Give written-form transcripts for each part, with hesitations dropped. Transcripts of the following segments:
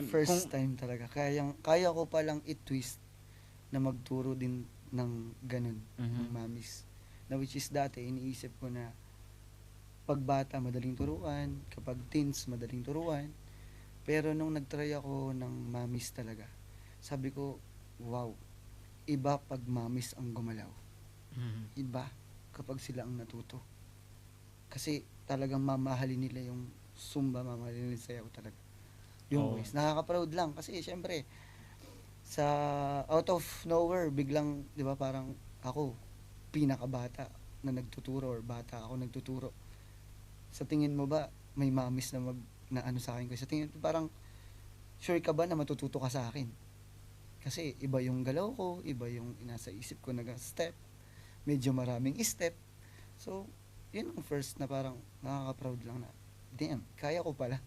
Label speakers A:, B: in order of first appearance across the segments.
A: First time talaga. Kaya ko palang i-twist na magturo din ng ganun, ng mamis. Na which is dati, iniisip ko na pag bata, madaling turuan. Kapag teens, madaling turuan. Pero nung nagtry ako ng mamis talaga, sabi ko, wow, iba pag mamis ang gumalaw. Iba kapag sila ang natuto. Kasi talagang mamahalin nila yung Zumba, mamahalin nila yung sayaw talaga. Yung voice. Nakaka-proud lang kasi syempre sa out of nowhere biglang 'di ba parang ako pinakabata na nagtuturo or bata ako nagtuturo. Sa tingin mo ba may mamis na na ano sa akin ko? Sa tingin mo parang sure ka ba na matututo ka sa akin? Kasi iba yung galaw ko, iba yung nasa isip ko na step, medyo maraming step. So, yun ang first na parang nakaka-proud lang na, damn, kaya ko pala.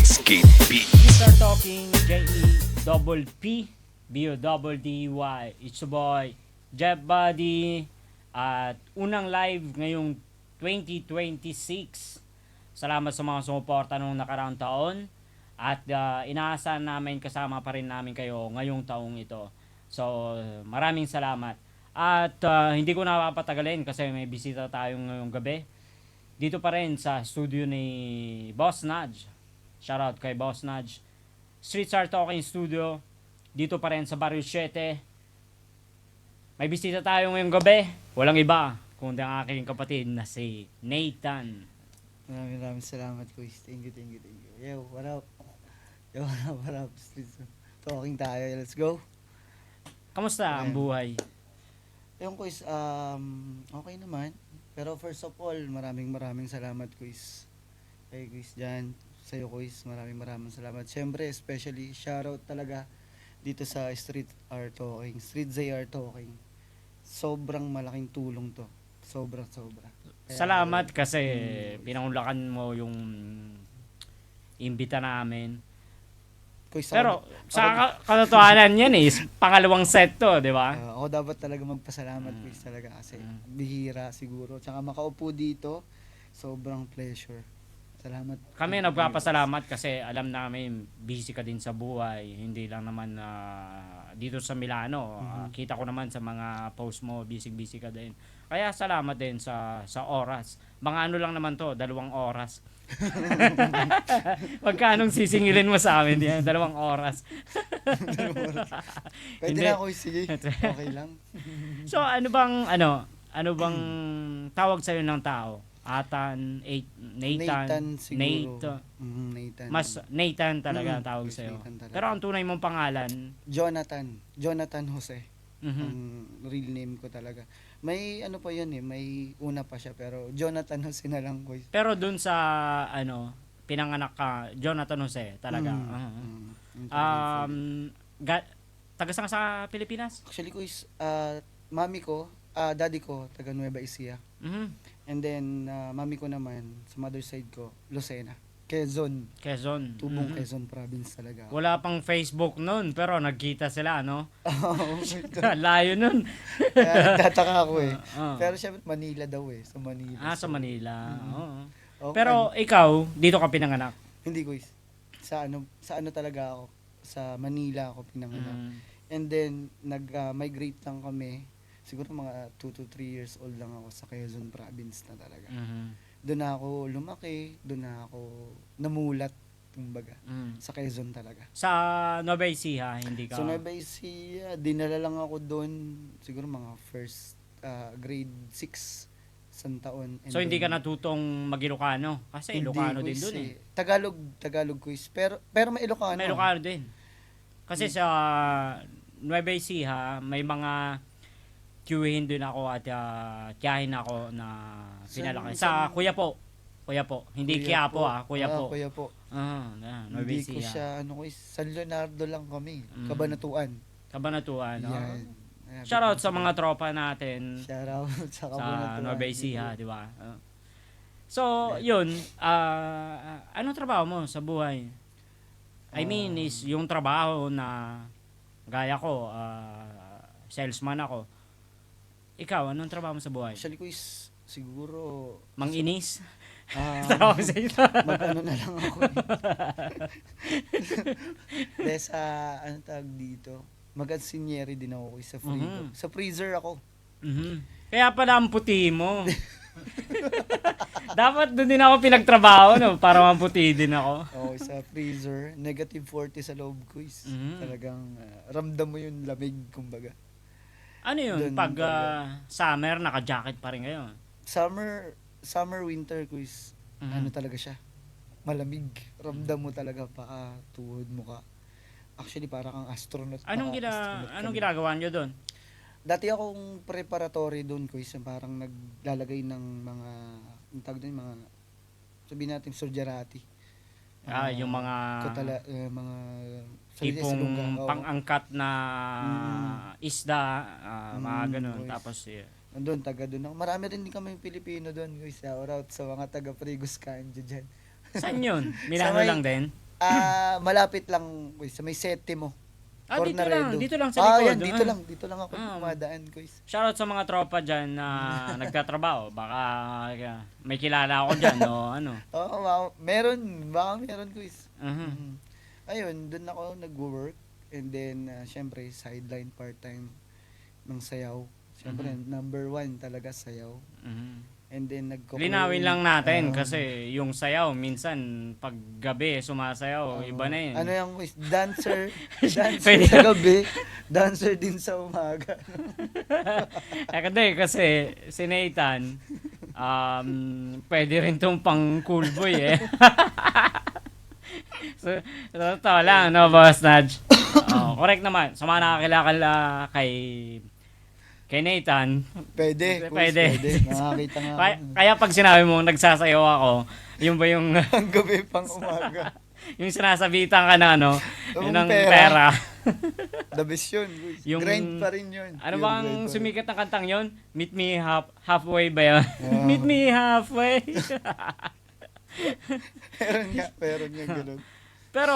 B: Skate Beat.
C: We start talking J-E-P-P B-O-D-D-Y. It's your boy, Jeff Buddy. At unang live ngayong 2026. Salamat sa mga sumuporta nung nakaraang taon. At inaasahan namin kasama pa rin namin kayo ngayong taong ito. So, maraming salamat. At hindi ko napapatagalin kasi may bisita tayo ngayong gabi. Dito pa rin sa studio ni Boss Nudge. Shoutout kay Boss Nudge. Streets Are Talking Studio. Dito pa rin sa Barrio 7. May bisita tayo ngayong gabi. Walang iba kundi ang aking kapatid na si Nathan.
A: Maraming salamat, Kuis. Thank you. Yo, what up? Yo, what up? Streets. Talking tayo. Let's go.
C: Kamusta ang buhay?
A: Yung Kuis, okay naman. Pero first of all, maraming salamat, Kuis. Kay Kuis dyan. Sa'yo, Kuis, maraming salamat. Siyempre, especially, shoutout talaga dito sa Street Art Talking. Street Zay Art Talking. Sobrang malaking tulong to. Sobra. Kaya,
C: Salamat kasi pinangulakan mo yung imbita namin.
A: Kuis,
C: Pero sa katotohanan yan pangalawang set to, di ba?
A: ako dapat talaga magpasalamat, Kuis, talaga. Kasi bihira siguro. Tsaka makaupo dito, sobrang pleasure. Salamat.
C: Kami nagpapasalamat kasi alam namin busy ka din sa buhay. Hindi lang naman dito sa Milano. Kita ko naman sa mga post mo, busy ka din. Kaya salamat din sa oras. Mga ano lang naman to, 2 oras. Magkanong sisingilin mo sa amin yan? 2 oras.
A: Pwede
C: Hindi.
A: na ako, sige. Okay lang.
C: So ano bang tawag sa'yo ng tao?
A: Nathan siguro.
C: Nathan.
A: Nathan.
C: Mas Nathan talaga ang tawag
A: Mas
C: sa'yo.
A: Nathan talaga.
C: Pero ang tunay mong pangalan?
A: Jonathan Jose. Ang real name ko talaga. May ano pa yun may una pa siya pero Jonathan Jose na lang ko.
C: Pero dun sa pinanganak ka, Jonathan Jose talaga. Taga saan ka sa Pilipinas?
A: Actually ko is mami ko, daddy ko taga Nueva Ecija. And then mami ko naman sa mother side ko, Lucena. Quezon. Tubong Quezon province talaga.
C: Wala pang Facebook nun, pero nagkita sila, no?
A: Oo.
C: Layo nun.
A: Kaya nagtataka ako Pero syempre Manila daw Sa Manila.
C: Sa Manila. Oo.
A: Okay.
C: Pero ikaw, dito ka pinanganak?
A: Hindi ko sa ano talaga ako. Sa Manila ako pinanganak. And then nag-migrate lang kami. Siguro mga 2 to 3 years old lang ako sa Quezon province na talaga. Doon na ako lumaki, doon na ako namulat, kumbaga, sa Quezon talaga.
C: Sa Nueva Ecija, hindi ka?
A: Sa Nueva Ecija, dinala lang ako doon, siguro mga first grade 6 isang taon.
C: So hindi ka natutong mag-Ilocano? Kasi Ilocano din doon
A: Tagalog quiz. Pero may Ilocano.
C: May Ilocano din. Kasi sa Nueva Ecija, may mga queuehin din ako at tiyahin ako na pinalaki. Sa Kuya po. Hindi Quiapo Kuya po.
A: Kuya po.
C: Nueva
A: Hindi ko
C: Ecija.
A: siya, San Leonardo lang kami. Cabanatuan.
C: Yan.
A: Ayan,
C: Shoutout sa mga tropa natin
A: Shoutout sa
C: sa
A: Cabanatuan.
C: Nueva Ecija, di ba? So, yun, anong trabaho mo sa buhay? I mean, is yung trabaho na gaya ko, salesman ako. Ikaw, anong trabaho mo sa buhay?
A: Actually, quiz, siguro,
C: Manginis?
A: ah,
C: Trabaho sa ito.
A: mag-ano na lang ako eh. Dahil sa, ano tawag dito, mag-ansinyeri din ako quiz, sa freezer.
C: Mhm.
A: Sa freezer ako.
C: Kaya pala ang puti mo. Dapat doon din ako pinagtrabaho, no? Para maputi din ako.
A: Oo, sa freezer. Negative 40 sa loob quiz.
C: Mhm.
A: Talagang ramdam mo yung lamig, kumbaga.
C: Ano yun?
A: Doon
C: Pag
A: talaga.
C: summer, naka-jacket pa rin kayo.
A: Summer, winter quiz.
C: Mhm.
A: Ano talaga siya? Malamig. Ramdam mo talaga paa, tuhod mo ka. Actually, para kang astronaut. Astronaut
C: Anong
A: ka.
C: ginagawa nyo doon?
A: Dati akong preparatory doon quiz. Parang naglalagay ng mga, ang tawag doon, mga, sabihin natin, surgerati.
C: Yung mga
A: mga
C: tipong pang-angkat na isda, mga
A: Mm,
C: ganun.
A: boys.
C: Tapos,
A: Doon, taga doon ako. Marami rin din kami Pilipino doon, guys. Shout out sa mga taga Prigus Kanjo dyan.
C: saan yun? Milano
A: may-
C: lang din?
A: Malapit lang, guys, sa may Setimo.
C: Dito lang sa likod.
A: Yan, dito lang ako dumadaan, guys.
C: Shoutout sa mga tropa dyan na nagtatrabaho. Baka may kilala ako dyan, no? Ano?
A: Oo, baka meron, guys. Ayun, doon ako nag-work. And then, syempre, sideline part-time ng sayaw. Syempre, number 1 talaga sayaw. And then,
C: Linawin lang natin kasi yung sayaw, minsan pag gabi sumasayaw, iba na yun.
A: Ano yung dancer
C: Pwede.
A: sa gabi, dancer din sa umaga.
C: Kasi si Nathan, pwede rin tong pang cool boy eh. So, totoo lang, no, Boss Nudge? Correct naman. Sa mga nakakilala kay Nathan,
A: Pwede. Nakakita nga.
C: kaya pag sinabi mo nagsasayaw ako, yun ba yung
A: Ang gabi pang umaga.
C: yung sinasabitan ka na
A: Yung
C: ng
A: pera.
C: pera.
A: The best yun.
C: Yung-
A: Grind pa rin yun.
C: Ano
A: Pure
C: bang
A: grind pa rin.
C: sumikat na kantang yon? Meet me halfway ba yun? Meet me halfway.
A: Meron nga ganun.
C: Pero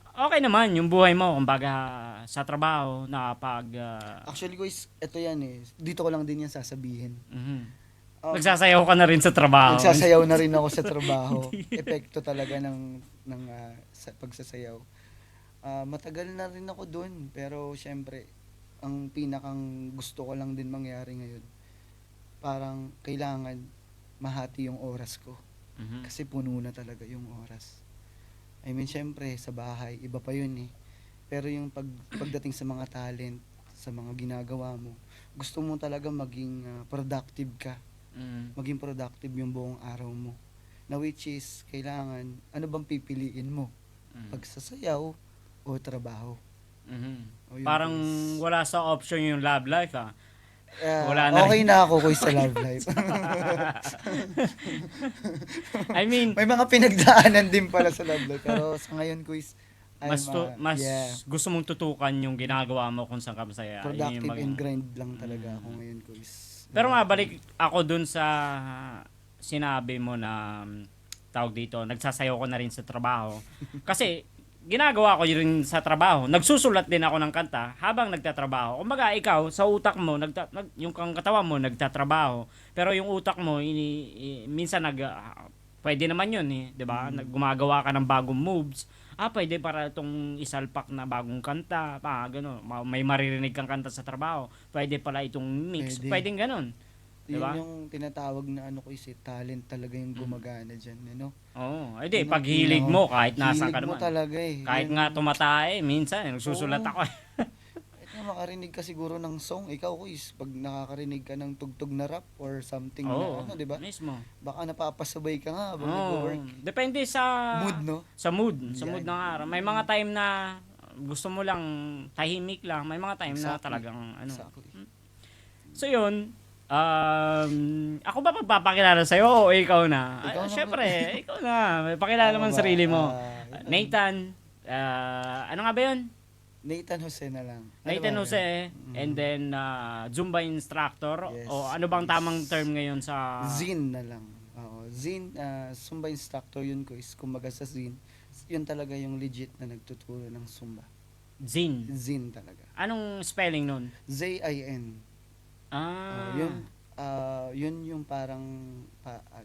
C: okay naman yung buhay mo kumbaga sa trabaho nakapag
A: Actually guys, ito yan eh. Dito ko lang din yan sasabihin.
C: nagsasayaw ka na rin sa trabaho.
A: Nagsasayaw na rin ako sa trabaho. Epekto talaga ng pagsasayaw. Matagal na rin ako dun. Pero syempre, ang pinakang gusto ko lang din mangyari ngayon, parang kailangan mahati yung oras ko. Kasi puno na talaga yung oras. I mean, syempre, sa bahay, iba pa yun eh. Pero yung pagdating sa mga talent, sa mga ginagawa mo, gusto mo talaga maging productive ka. Maging productive yung buong araw mo. Na which is, kailangan, ano bang pipiliin mo? Pagsasayaw o trabaho? O yun,
C: Parang
A: guys.
C: wala sa option yung love life wala na
A: okay na ako kuy sa love life.
C: I mean,
A: May mga pinagdaanan din pala sa love life. Pero sa ngayon kuy,
C: mas gusto mong tutukan yung ginagawa mo kung saan ka masaya. Yun
A: productive
C: yung
A: and grind lang talaga ako ngayon kuy.
C: Pero nga, balik ako dun sa sinabi mo na tawag dito, nagsasayaw ko na rin sa trabaho. Kasi, ginagawa ko rin sa trabaho. Nagsusulat din ako ng kanta habang nagtatrabaho. Kumbaga, ikaw, sa utak mo, yung katawan mo, nagtatrabaho. Pero yung utak mo, minsan pwede naman yun eh. 'Di ba? Gumagawa ka ng bagong moves. Pwede para itong isalpak na bagong kanta, gano'n. May maririnig kang kanta sa trabaho. Pwede pala itong mix. Pwedeng gano'n. Diba?
A: Yun yung tinatawag na talent talaga yung gumagana dyan,
C: Oo. Paghilig mo, kahit nasa ka
A: hilig mo
C: naman.
A: talaga eh.
C: Kahit nga tumatae, minsan, nagsusulat ako.
A: Kahit nga makarinig ka siguro ng song, ikaw kuis, pag nakakarinig ka ng tugtog na rap or something na di ba?
C: Mismo.
A: Baka napapasabay ka nga habang
C: Oo.
A: nag-work.
C: Depende sa
A: Mood, no?
C: Sa mood. Sa
A: Yan.
C: mood ng araw. May mga time na gusto mo lang tahimik lang. May mga time na
A: Exactly.
C: talagang
A: Exactly.
C: So yun, ako ba pagpapakilala sa'yo o ikaw na?
A: Ikaw na.
C: Syempre, ikaw na. Pakilala
A: Ano
C: naman
A: ba?
C: sarili mo.
A: Ito.
C: Nathan, ano nga ba yun?
A: Nathan Jose na lang. Ano
C: Nathan
A: ba?
C: Jose, and then Zumba instructor,
A: Yes,
C: o ano bang
A: yes.
C: tamang term ngayon sa...
A: Zin na lang. Oo, Zin, Zumba instructor yun ko is kumbaga sa Zin, yun talaga yung legit na nagtuturo ng Zumba.
C: Zin.
A: Zin talaga.
C: Anong spelling nun?
A: Z-I-N.
C: Ah.
A: Yun yung parang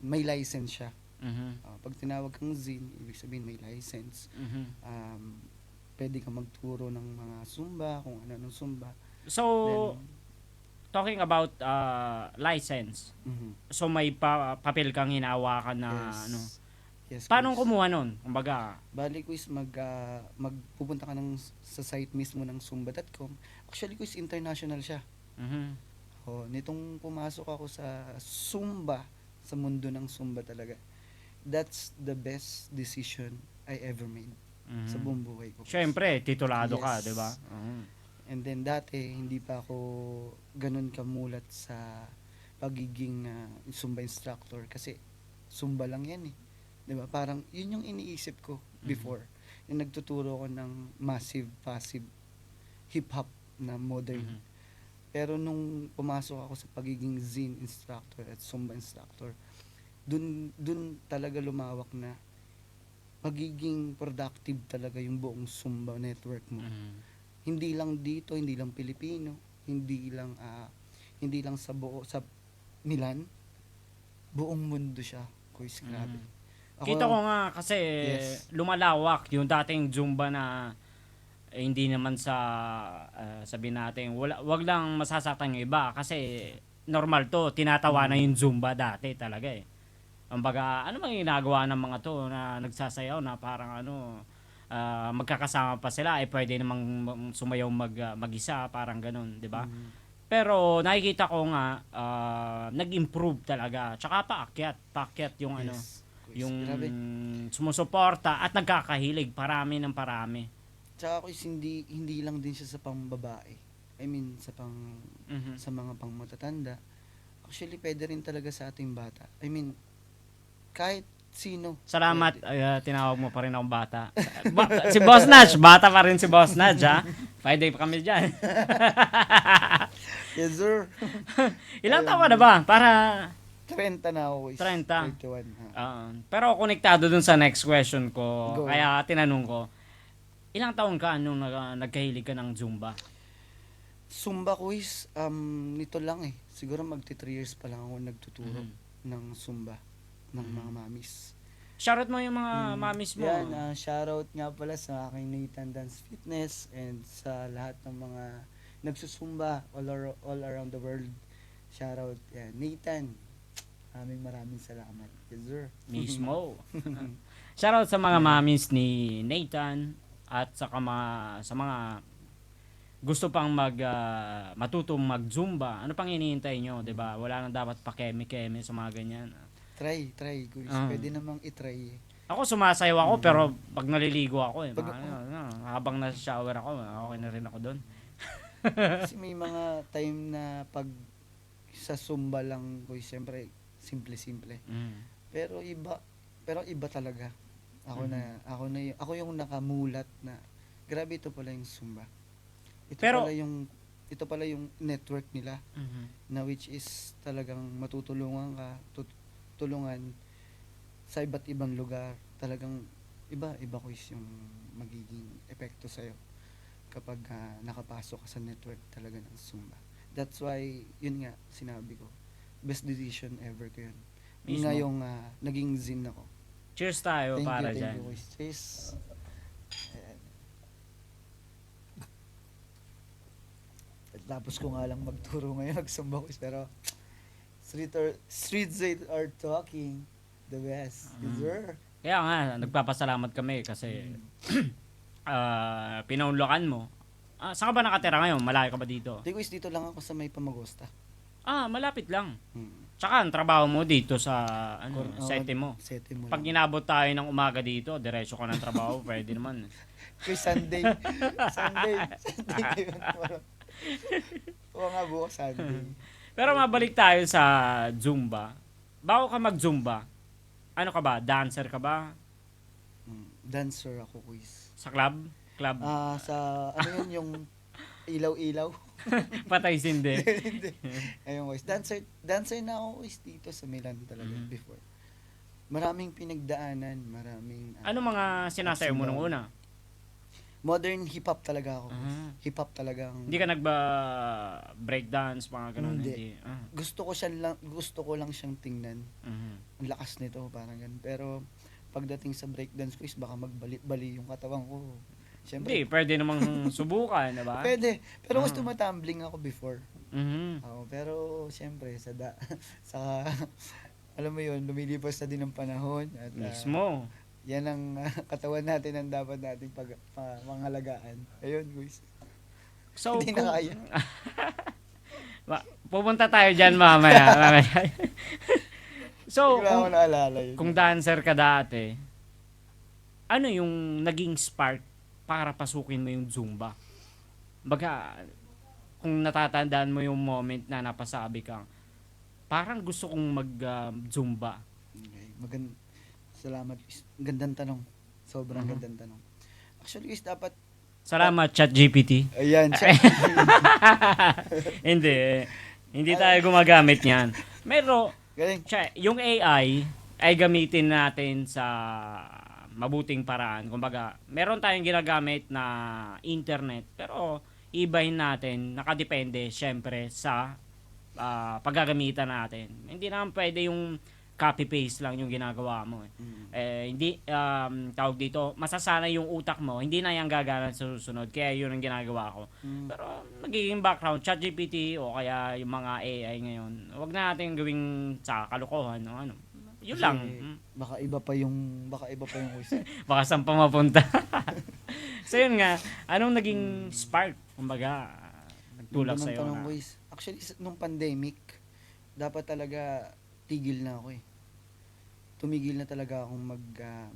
A: may license siya.
C: Mhm.
A: Pag tinawag kang Zin, ibig sabihin may license.
C: Mhm.
A: Pwede kang magturo ng mga Zumba, kung ano ng Zumba.
C: So, talking about license.
A: Mhm.
C: So may papel kang hinahawakan na
A: Yes.
C: ano.
A: Yes,
C: Paano
A: quiz.
C: kumuha nun? Kumbaga,
A: Bali quiz, magpupunta ka sa site mismo ng zumba.com. Actually quiz, international siya.
C: mhm.
A: Nitong pumasok ako sa Zumba, sa mundo ng Zumba talaga, that's the best decision I ever made
C: Mhm.
A: sa buong buhay ko.
C: Syempre, titulado ka,
A: Yes.
C: 'di ba? Mhm.
A: And then dati, hindi pa ako ganun kamulat sa pagiging Zumba instructor kasi Zumba lang yan eh. 'Di ba? Parang yun yung iniisip ko before. Yung nagtuturo ko ng massive, passive, hip-hop na modern.
C: Mhm.
A: Pero nung pumasok ako sa pagiging Zen instructor at Zumba instructor, dun talaga lumawak na pagiging productive talaga yung buong Zumba network mo.
C: Mhm.
A: Hindi lang dito, hindi lang Pilipino, hindi lang sa Milan, buong mundo siya. Kuis, grabe.
C: Mhm. Kita ko nga kasi
A: Yes.
C: lumalawak yung dating Zumba na hindi naman sa sabihin natin wag lang masasaktan yung iba kasi normal to, tinatawa na yung Zumba dati talaga eh. Kumbaga, ano mang ginagawa ng mga to na nagsasayaw na parang magkakasama pa sila pwede namang sumayaw mag-isa, parang ganun, 'di ba? Pero nakikita ko nga nag-improve talaga. Tsaka paakyat yung
A: Yes. Kuis,
C: yung
A: grabe.
C: sumusuporta at nagkakahilig parami ng parami.
A: Tsaka kuis, hindi lang din siya sa pangbabae. I mean,
C: Mhm.
A: sa mga pang matatanda. Actually, pwede rin talaga sa ating bata. I mean, kahit sino.
C: Salamat,
A: Pwede.
C: tinawag mo pa rin akong bata. Si Boss Nudge, bata pa rin si Boss Nudge, ha? Pwede pa kami dyan.
A: Yes, sir.
C: Ilang taon ka na ba? Para,
A: 30 na ako. Kuis.
C: 30.
A: 31.
C: pero konektado dun sa next question ko,
A: Go.
C: kaya tinanong ko, ilang taon ka nung nagkahilig ka ng Zumba?
A: Zumba quiz, nito lang eh. Siguro magti 3 years pa lang ako nagtuturo
C: Mhm.
A: ng Zumba ng mga mamis.
C: Shoutout mo yung mga mamis mo.
A: Yan, shoutout nga pala sa aking Nathan Dance Fitness and sa lahat ng mga nagsusumba all around the world. Shoutout yan. Nathan, maraming salamat. Yes, sir.
C: Mismo. Shoutout sa mga mamis ni Nathan at sa mga gusto pang matutong mag-Zumba. Ano pang hinihintay nyo, 'di ba? Wala nang dapat pa keme sa mga ganyan.
A: Try, guys. Pwede namang itry.
C: Ako sumasayaw ako pero pag naliligo ako
A: Pag-
C: habang nasa shower ako, okay na rin ako doon.
A: Kasi may mga time na pag sa Zumba lang, guys, siyempre, simple-simple. Pero iba talaga. Ako yung nakamulat na grabe, ito pala yung Zumba. Ito pala yung network nila na which is talagang matutulungan ka, tulungan sa iba't ibang lugar. Talagang iba ko is yung magiging epekto sa'yo kapag nakapasok ka sa network talaga ng Zumba. That's why, yun nga, sinabi ko, best decision ever ko yun. Yun
C: Mismo.
A: nga yung naging Zen ako.
C: Cheers tayo para
A: Thank
C: dyan.
A: you, guys. Cheers. Ayan. At tapos ko nga lang magturo ngayon, nagsumba ko, pero streets are talking the best. Yes, sir.
C: Kaya nga, nagpapasalamat kami kasi pinaunlakan mo. Saan ka ba nakatira ngayon? Malayo ka ba dito?
A: Di ko dito lang ako sa may Pamagosta.
C: Malapit lang.
A: Hmm.
C: Tsaka ang trabaho mo dito sa sete mo.
A: Sete mo
C: Pag
A: lang.
C: inabot tayo ng umaga dito, diretso ka ng trabaho, pwede naman.
A: Kay Sunday. Sunday ngayon. Oo nga, bukas Sunday.
C: Pero mabalik tayo sa Zumba. Bago ka mag-Zumba, ano ka ba? Dancer ka ba?
A: Dancer ako, quiz.
C: Sa club? Club?
A: Sa ano yun, yung ilaw-ilaw.
C: Patay sindi.
A: Hindi. Ayun, guys. Dancer na ako, guys, dito sa Milan talaga before. Maraming pinagdaanan, maraming
C: Ano mga sinasayaw mo nung una?
A: modern hip-hop talaga ako.
C: Ah.
A: Hip-hop talaga ang
C: Hindi ka breakdance, mga ganun?
A: Hindi.
C: Ah.
A: gusto ko lang siyang tingnan.
C: Mhm.
A: Ang lakas nito, parang ganun. Pero pagdating sa breakdance quiz, baka magbali-bali yung katawan ko.
C: Hindi,
A: Siyempre,
C: pwede namang subukan, diba?
A: pwede. Pero mas
C: Ah.
A: tumatumbling ako before.
C: Mhm.
A: Pero siyempre, sa alam mo yun, lumilipas na din ang panahon. At,
C: Mismo.
A: yan ang katawan natin ang dapat nating pangalagaan. Ayun, guys.
C: So,
A: Hindi na kaya.
C: Pupunta tayo dyan mamaya. So,
A: Bigla ko naalala yun.
C: kung dancer ka dati, ano yung naging spark para pasukin mo yung Zumba? Baga, kung natatandaan mo yung moment na napasabi kang, parang gusto kong mag-Zumba.
A: Okay. Salamat. Gandang tanong. Sobrang
C: Mhm.
A: gandang tanong. Actually, guys, dapat
C: Salamat, ChatGPT.
A: ayan, siya.
C: Hindi tayo gumagamit niyan. Pero,
A: Galing.
C: yung AI ay gamitin natin sa mabuting paraan. Kumbaga, meron tayong ginagamit na internet, pero ibahin natin, nakadepende syempre sa paggagamitan natin. Hindi naman pwede yung copy-paste lang yung ginagawa mo. Hindi, tawag dito, masasanay yung utak mo, hindi na yung gagana sa susunod. Kaya yun ang ginagawa ko. Pero magiging background, ChatGPT o kaya yung mga AI ngayon, wag na natin gawing sa kalokohan. No? Ano. Yun
A: Kasi
C: lang.
A: Baka iba pa yung quiz.
C: Baka saan pa mapunta. So yun nga, anong naging spark? Kumbaga, nagtulak
A: Ganda ng
C: sa'yo
A: tanong,
C: na.
A: quiz. Actually, nung pandemic, dapat talaga tigil na ako eh. Tumigil na talaga akong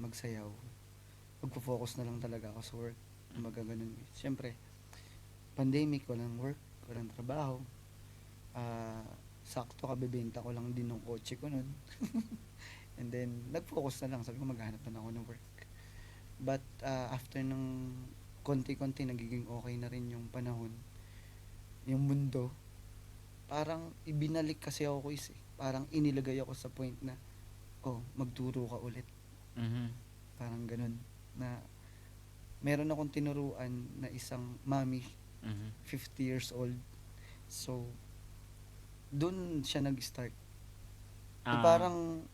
A: magsayaw. Magpo-focus na lang talaga ako sa work. Kumbaga ganun. Siyempre, pandemic, walang work, walang trabaho. Sakto kabebenta ko lang din ng kotse ko nun. And then, nag-focus na lang. Sabi ko, maghanap na ako ng work. But, after ng konti-konti, nagiging okay na rin yung panahon. Yung mundo. Parang, ibinalik kasi ako eh. Parang, inilagay ako sa point na, magturo ka ulit.
C: Mhm.
A: Parang ganun. Na, meron akong tinuruan na isang mami,
C: Mhm.
A: 50 years old. So, dun siya nag-start.
C: Ah,
A: Parang,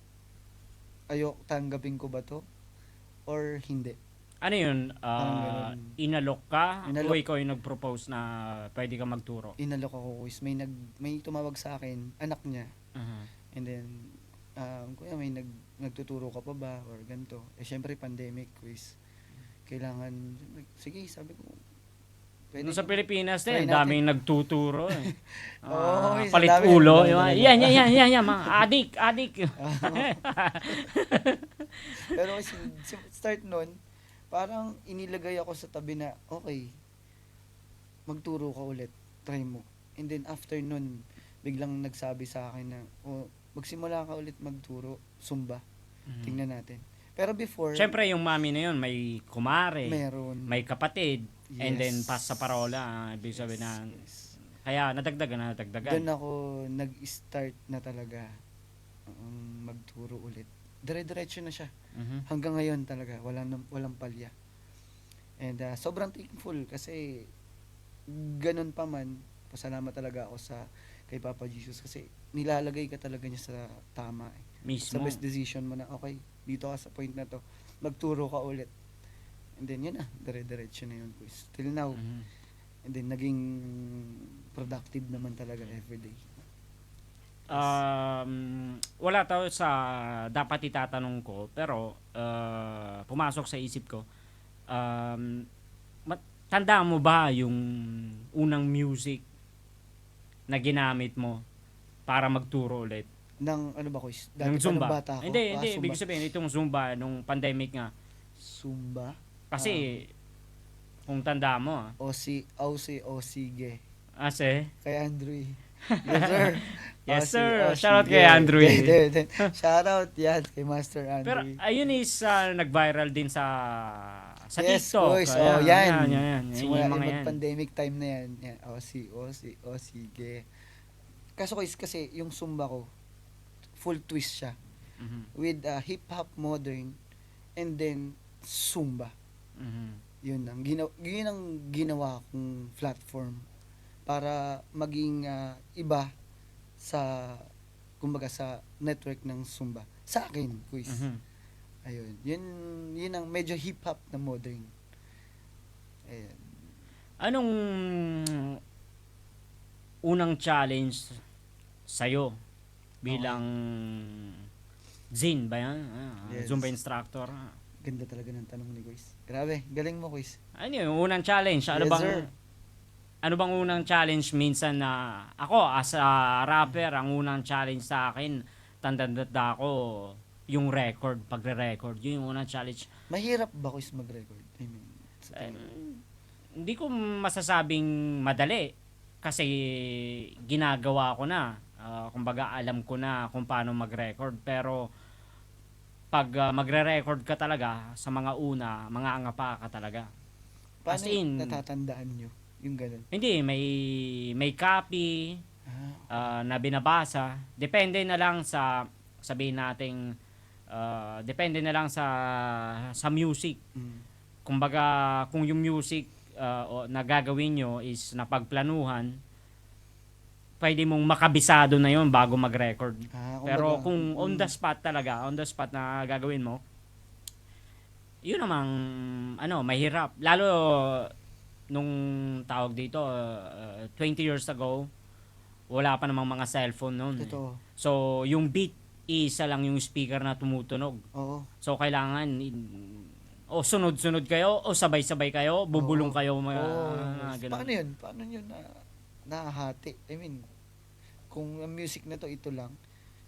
A: tanggapin ko ba to? Or hindi?
C: ano yun?
A: Parang ganun.
C: Inalok ka?
A: Inalok.
C: O ikaw yung nag-propose na pwede ka magturo?
A: Inalok ako, quiz. May tumawag sa akin, anak niya.
C: Mhm.
A: And then, kuya, may nagtuturo ka pa ba? Or ganito. Syempre, pandemic, quiz. Kailangan, sige, sabi ko, pwede.
C: Doon sa Pilipinas
A: Try
C: din,
A: natin.
C: daming nagtuturo.
A: Oo, isa
C: Palit
A: dami.
C: ulo.
A: Dami
C: Yan, mga adik.
A: Pero kasi, start nun, parang inilagay ako sa tabi na, okay, magturo ka ulit, try mo. And then after nun, biglang nagsabi sa akin na, magsimula ka ulit magturo, Zumba, tingnan natin. Pero before,
C: Siyempre, yung mami na yun, may kumare,
A: meron.
C: may kapatid, and
A: Yes.
C: then pass sa parola. Ibig sabihin na,
A: Yes.
C: kaya nadagdagan.
A: Doon ako nag-start na talaga magturo ulit. Dire-diretso na siya.
C: Mhm.
A: Hanggang ngayon talaga, walang palya. And sobrang thankful kasi ganun pa man, pasalamat talaga ako kay Papa Jesus kasi nilalagay ka talaga niya sa tama. Sa
C: Mismo.
A: best decision mo na, okay, dito ka sa point na to, magturo ka ulit. And then yun na, dire-diretso na yun. Till now,
C: Mhm.
A: and then naging productive naman talaga everyday.
C: Wala to sa dapat itatanong ko, pero pumasok sa isip ko. Tandaan mo ba yung unang music na ginamit mo para magturo ulit?
A: Nang ano ba ko?
C: Ng Zumba?
A: Nung bata ako.
C: Hindi.
A: Zumba.
C: Ibig sabihin, itong Zumba, nung pandemic nga.
A: Zumba?
C: Kasi, kung tanda mo,
A: Osige.
C: Ase,
A: Kay Andrew. Yes, sir.
C: Yes,
A: Ossie,
C: sir.
A: Ossie,
C: Shoutout kay
A: yeah.
C: Andrew.
A: Shoutout yan kay Master Andrew.
C: pero ayun is nag-viral din sa
A: yes,
C: TikTok.
A: boys.
C: Yan.
A: Simula
C: Yung mga
A: yung
C: yan.
A: pandemic time na yan. Yan. Osige. Kaso kasi yung Zumba ko, full twist siya.
C: Mhm.
A: with hip-hop modern and then Zumba.
C: Mhm.
A: Yun ang ginawa kong platform para maging iba sa kumbaga sa network ng Zumba. Sa akin, quiz.
C: Mhm.
A: Ayun. Yun ang medyo hip-hop na modern. Ayun.
C: Anong unang challenge sa'yo bilang Zin ba yan?
A: Yes.
C: Zumba instructor.
A: Ganda talaga ng tanong ni Quiz. Grabe, galing mo, Quiz.
C: Ano yung unang challenge?
A: Yes, sir.
C: Ano bang unang challenge minsan na ako as a rapper, ang unang challenge sa akin, tanda ko, yung record, pagre-record. Yun yung unang challenge.
A: Mahirap ba, Quiz, mag-record? I mean, sa tingin mo?
C: Hindi ko masasabing madali kasi ginagawa ko na. Kumbaga alam ko na kung paano mag-record, pero pag magre-record ka talaga sa mga una, mga angapa ka talaga.
A: Paano
C: as in,
A: natatandaan nyo yung ganun?
C: Hindi, may copy na binabasa. Depende na lang sa sabihin nating depende na lang sa music. Kumbaga kung yung music na gagawin nyo is napagplanuhan, pwede mong makabisado na yon bago mag-record. Pero
A: Kumbaga,
C: kung on the spot talaga, on the spot na gagawin mo, yun namang mahirap. Lalo nung tawag dito 20 years ago, wala pa namang mga cellphone noon.
A: Totoo.
C: So yung beat, isa lang yung speaker na tumutunog.
A: Oo.
C: So kailangan o sunod-sunod kayo o sabay-sabay kayo, bubulong kayo ganun.
A: Paano yun? Paano yun nahahati? I mean, kung ang music na to, ito lang,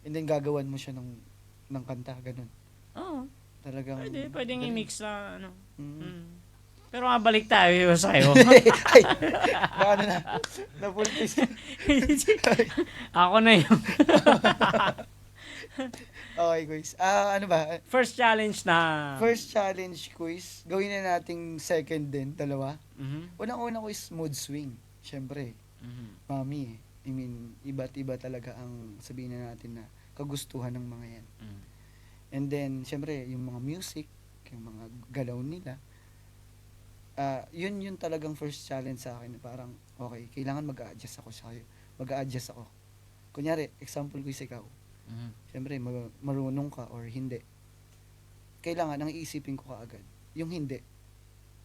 A: and then gagawan mo siya ng kanta, ganun.
C: Oo.
A: Talagang...
C: Pwedeng
A: galing.
C: i-mix na
A: Mm.
C: Pero balik tayo sa'yo.
A: Ay, paano na? Napulpis.
C: Ako na yung
A: Okay, quiz. Ano ba?
C: first challenge na
A: First challenge quiz. Gawin na nating second din, dalawa.
C: Mhm.
A: Unang-una quiz, mood swing. Siyempre,
C: Mhm.
A: mami, I mean, iba't iba talaga ang sabihin na natin na kagustuhan ng mga yan.
C: Mhm.
A: And then, siyempre, yung mga music, yung mga galaw nila, yun talagang first challenge sa akin. Parang, okay, kailangan mag-a-adjust ako sa kayo. Mag-a-adjust ako. Kunyari, example ko is ikaw.
C: Mhm.
A: Siyempre, marunong ka or hindi. Kailangan, ang iisipin ko kaagad, yung hindi.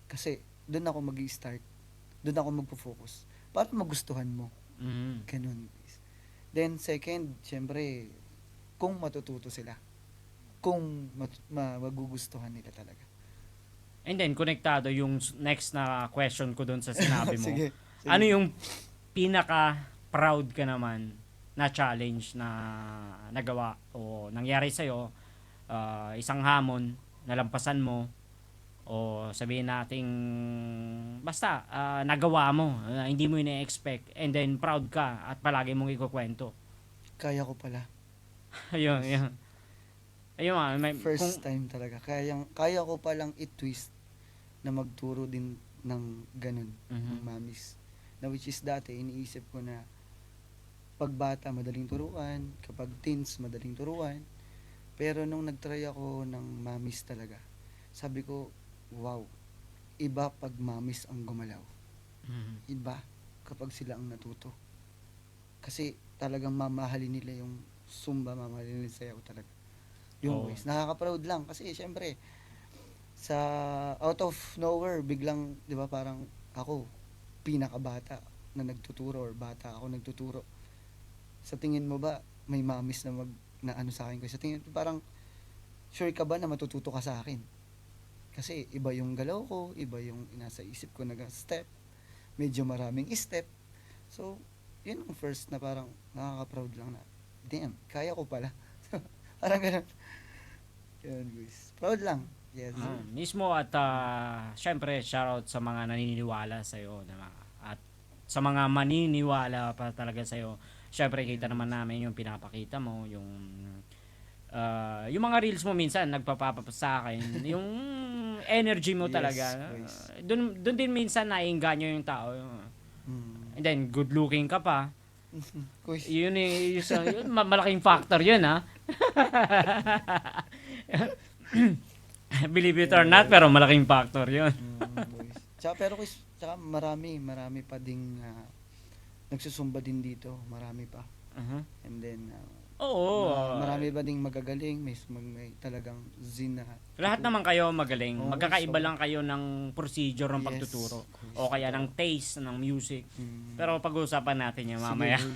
A: Kasi, doon ako mag-i-start. Doon ako magpo-focus. Para magustuhan mo.
C: Mhm.
A: Ganun. Then, second, siyempre, kung matututo sila. Kung magugustuhan nila talaga.
C: And then konektado yung next na question ko doon sa sinabi mo.
A: Sige.
C: Ano yung pinaka proud ka naman na challenge na nagawa o nangyari sa'yo, isang hamon, nalampasan mo, o sabihin nating basta nagawa mo, hindi mo ina-expect, and then proud ka at palagi mong ikukwento.
A: Kaya ko pala.
C: Ayun.
A: First time talaga. Kaya ko palang i-twist na magturo din ng ganun, ng mamis. Na which is dati, iniisip ko na pag bata, madaling turuan. Kapag teens, madaling turuan. Pero nung nagtry ako ng mamis talaga, sabi ko, wow, iba pag mamis ang gumalaw. Iba kapag sila ang natuto. Kasi talagang mamahalin nila yung Zumba, mamahalin nila sayaw talaga. Yung voice. Nakaka-proud lang. Kasi syempre, sa out of nowhere, biglang, di ba, parang ako, pinakabata na nagtuturo or bata ako nagtuturo. Sa tingin mo ba, may mamis na ano sa akin ko? Sa tingin mo, parang, sure ka ba na matututo ka sa akin? Kasi iba yung galaw ko, iba yung nasa isip ko na step, medyo maraming step. So, yun ang first na parang nakaka-proud lang na, damn, kaya ko pala. Parang ganun. Yun, guys. Proud lang. Yes.
C: Mismo at syempre shoutout sa mga naniniwala sa iyo at sa mga maniniwala pa talaga sa iyo. Syempre kita naman namin yung pinapakita mo, yung mga reels mo minsan nagpapapas sa akin, yung energy mo talaga. Doon din minsan naiengganyo yung tao. And then good looking ka pa.
A: Quiz.
C: Yun yun, malaking factor yun, ha? Believe it or not, pero malaking factor yun.
A: Boys. Pero quiz, tsaka marami pa ding nagsusumba din dito. Marami pa.
C: Uh-huh.
A: And then,
C: Oo.
A: marami ba ding magagaling? May talagang zina.
C: Lahat naman kayo magaling.
A: Oo,
C: Magkakaiba
A: so-
C: lang kayo ng procedure ng
A: Yes,
C: pagtuturo.
A: quiz.
C: O kaya ng taste ng music.
A: Mm.
C: Pero pag-uusapan natin yan mamaya.
A: Sige,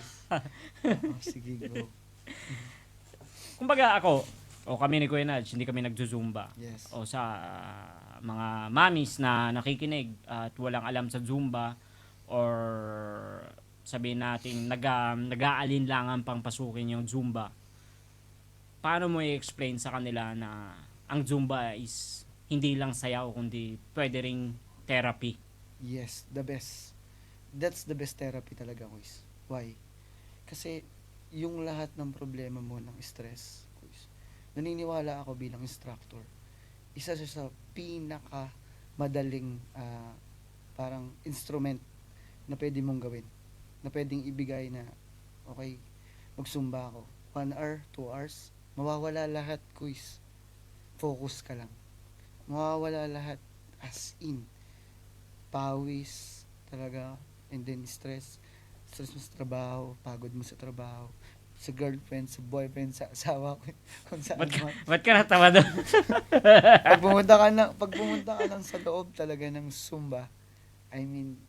A: boys. Sige, go.
C: Kumbaga ako, o kami ni Kuya Nudge, hindi kami nagzuzumba.
A: Yes.
C: O sa mga mamis na nakikinig at walang alam sa Zumba or sabihin natin nag-aalinlangan pang pasukin yung Zumba. Paano mo i-explain sa kanila na ang Zumba is hindi lang sayaw kundi pwede ring therapy?
A: Yes, the best. That's the best therapy talaga, quiz. Why? Kasi yung lahat ng problema mo ng stress, quiz, naniniwala ako bilang instructor, isa siya sa pinaka madaling parang instrument na pwede mong gawin, na pwedeng ibigay na okay, magsumba ako 1 hour, 2 hours, mawawala lahat, quiz. Focus ka lang, mawawala lahat, as in pawis talaga, and then stress mo sa trabaho, pagod mo sa trabaho, sa girlfriend, sa boyfriend, sa asawa ko, kung saan man.
C: Ba't ka natawa doon?
A: Pag pumunta ka lang sa loob talaga ng Zumba, I mean,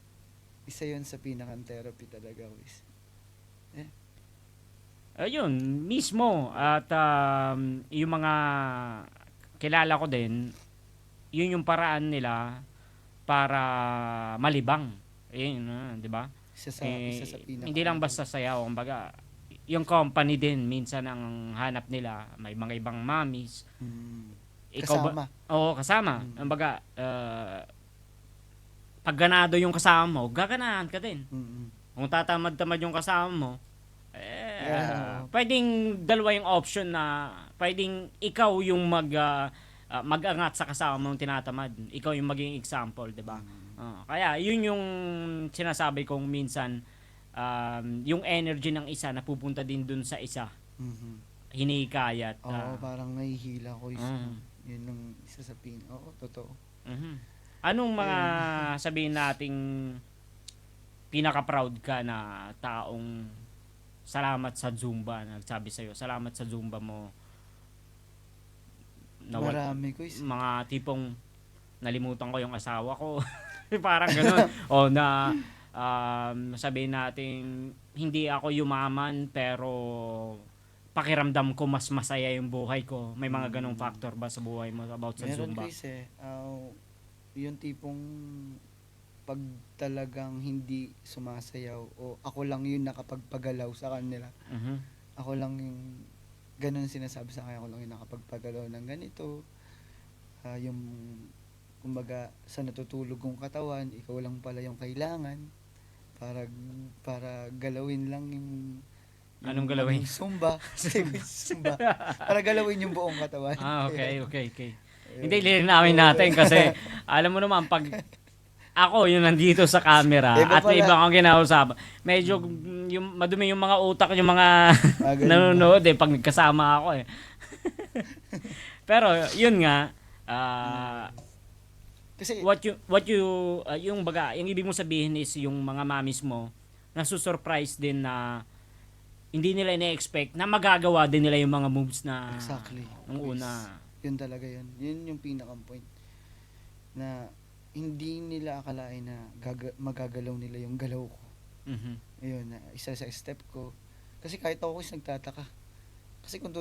A: isa yun sa pinakang therapy talaga, Wiz.
C: Ayun, mismo. At yung mga kilala ko din, yun yung paraan nila para malibang. Ayun, di ba?
A: Isa sa pinaka.
C: Hindi lang basta sayaw. Kumbaga, yung company din, minsan ang hanap nila, may mga ibang mamis. Ikaw
A: Kasama.
C: Oo, kasama. Kumbaga, pag ganado yung kasama mo, gaganahan ka din. Kung tatamad-tamad yung kasama mo, pwedeng dalawa yung option na pwedeng ikaw yung mag-angat sa kasama mong tinatamad. Ikaw yung maging example, 'di ba? Kaya yun yung sinasabi kong minsan yung energy ng isa napupunta din dun sa isa. Hinikayat.
A: Oo, parang nahihila ko. Yun ang isa sa Oo, totoo.
C: Anong mga sabihin nating pinaka-proud ka na taong salamat sa Zumba, nagsabi sa'yo, salamat sa Zumba mo.
A: Marami ko.
C: Mga tipong nalimutan ko yung asawa ko. Parang gano'n. O na sabihin natin, hindi ako yumaman pero pakiramdam ko mas masaya yung buhay ko. May mga ganong factor ba sa buhay mo about sa
A: Meron
C: Zumba?
A: yung tipong pag talagang hindi sumasayaw o ako lang yun nakapagpagalaw sa kanila. Ako lang yung ganun sinasabi sa akin, ako lang yung nakapagpagalaw ng ganito. Yung kumbaga sa natutulog kong katawan, ikaw lang pala yung kailangan para galawin lang yung
C: Anong galawin?
A: Yung Zumba. Zumba. Para galawin yung buong katawan.
C: Okay. Hindi, lilinawin natin kasi alam mo naman pag ako yung nandito sa camera at may iba akong kinausap, medyo yung madumi yung mga utak yung mga nanonood pag nagkasama ako Pero yun nga
A: kasi
C: yung baga, yung ibig mo sabihin is yung mga mamis mo nasusurprise din na hindi nila ina-expect na magagawa din nila yung mga moves na
A: exactly.
C: nung una.
A: Yun talaga yun. Yun yung pinakang point. Na hindi nila akalain na magagalaw nila yung galaw ko. Ayun, isa sa step ko. Kasi kahit ako is nagtataka. Kasi kung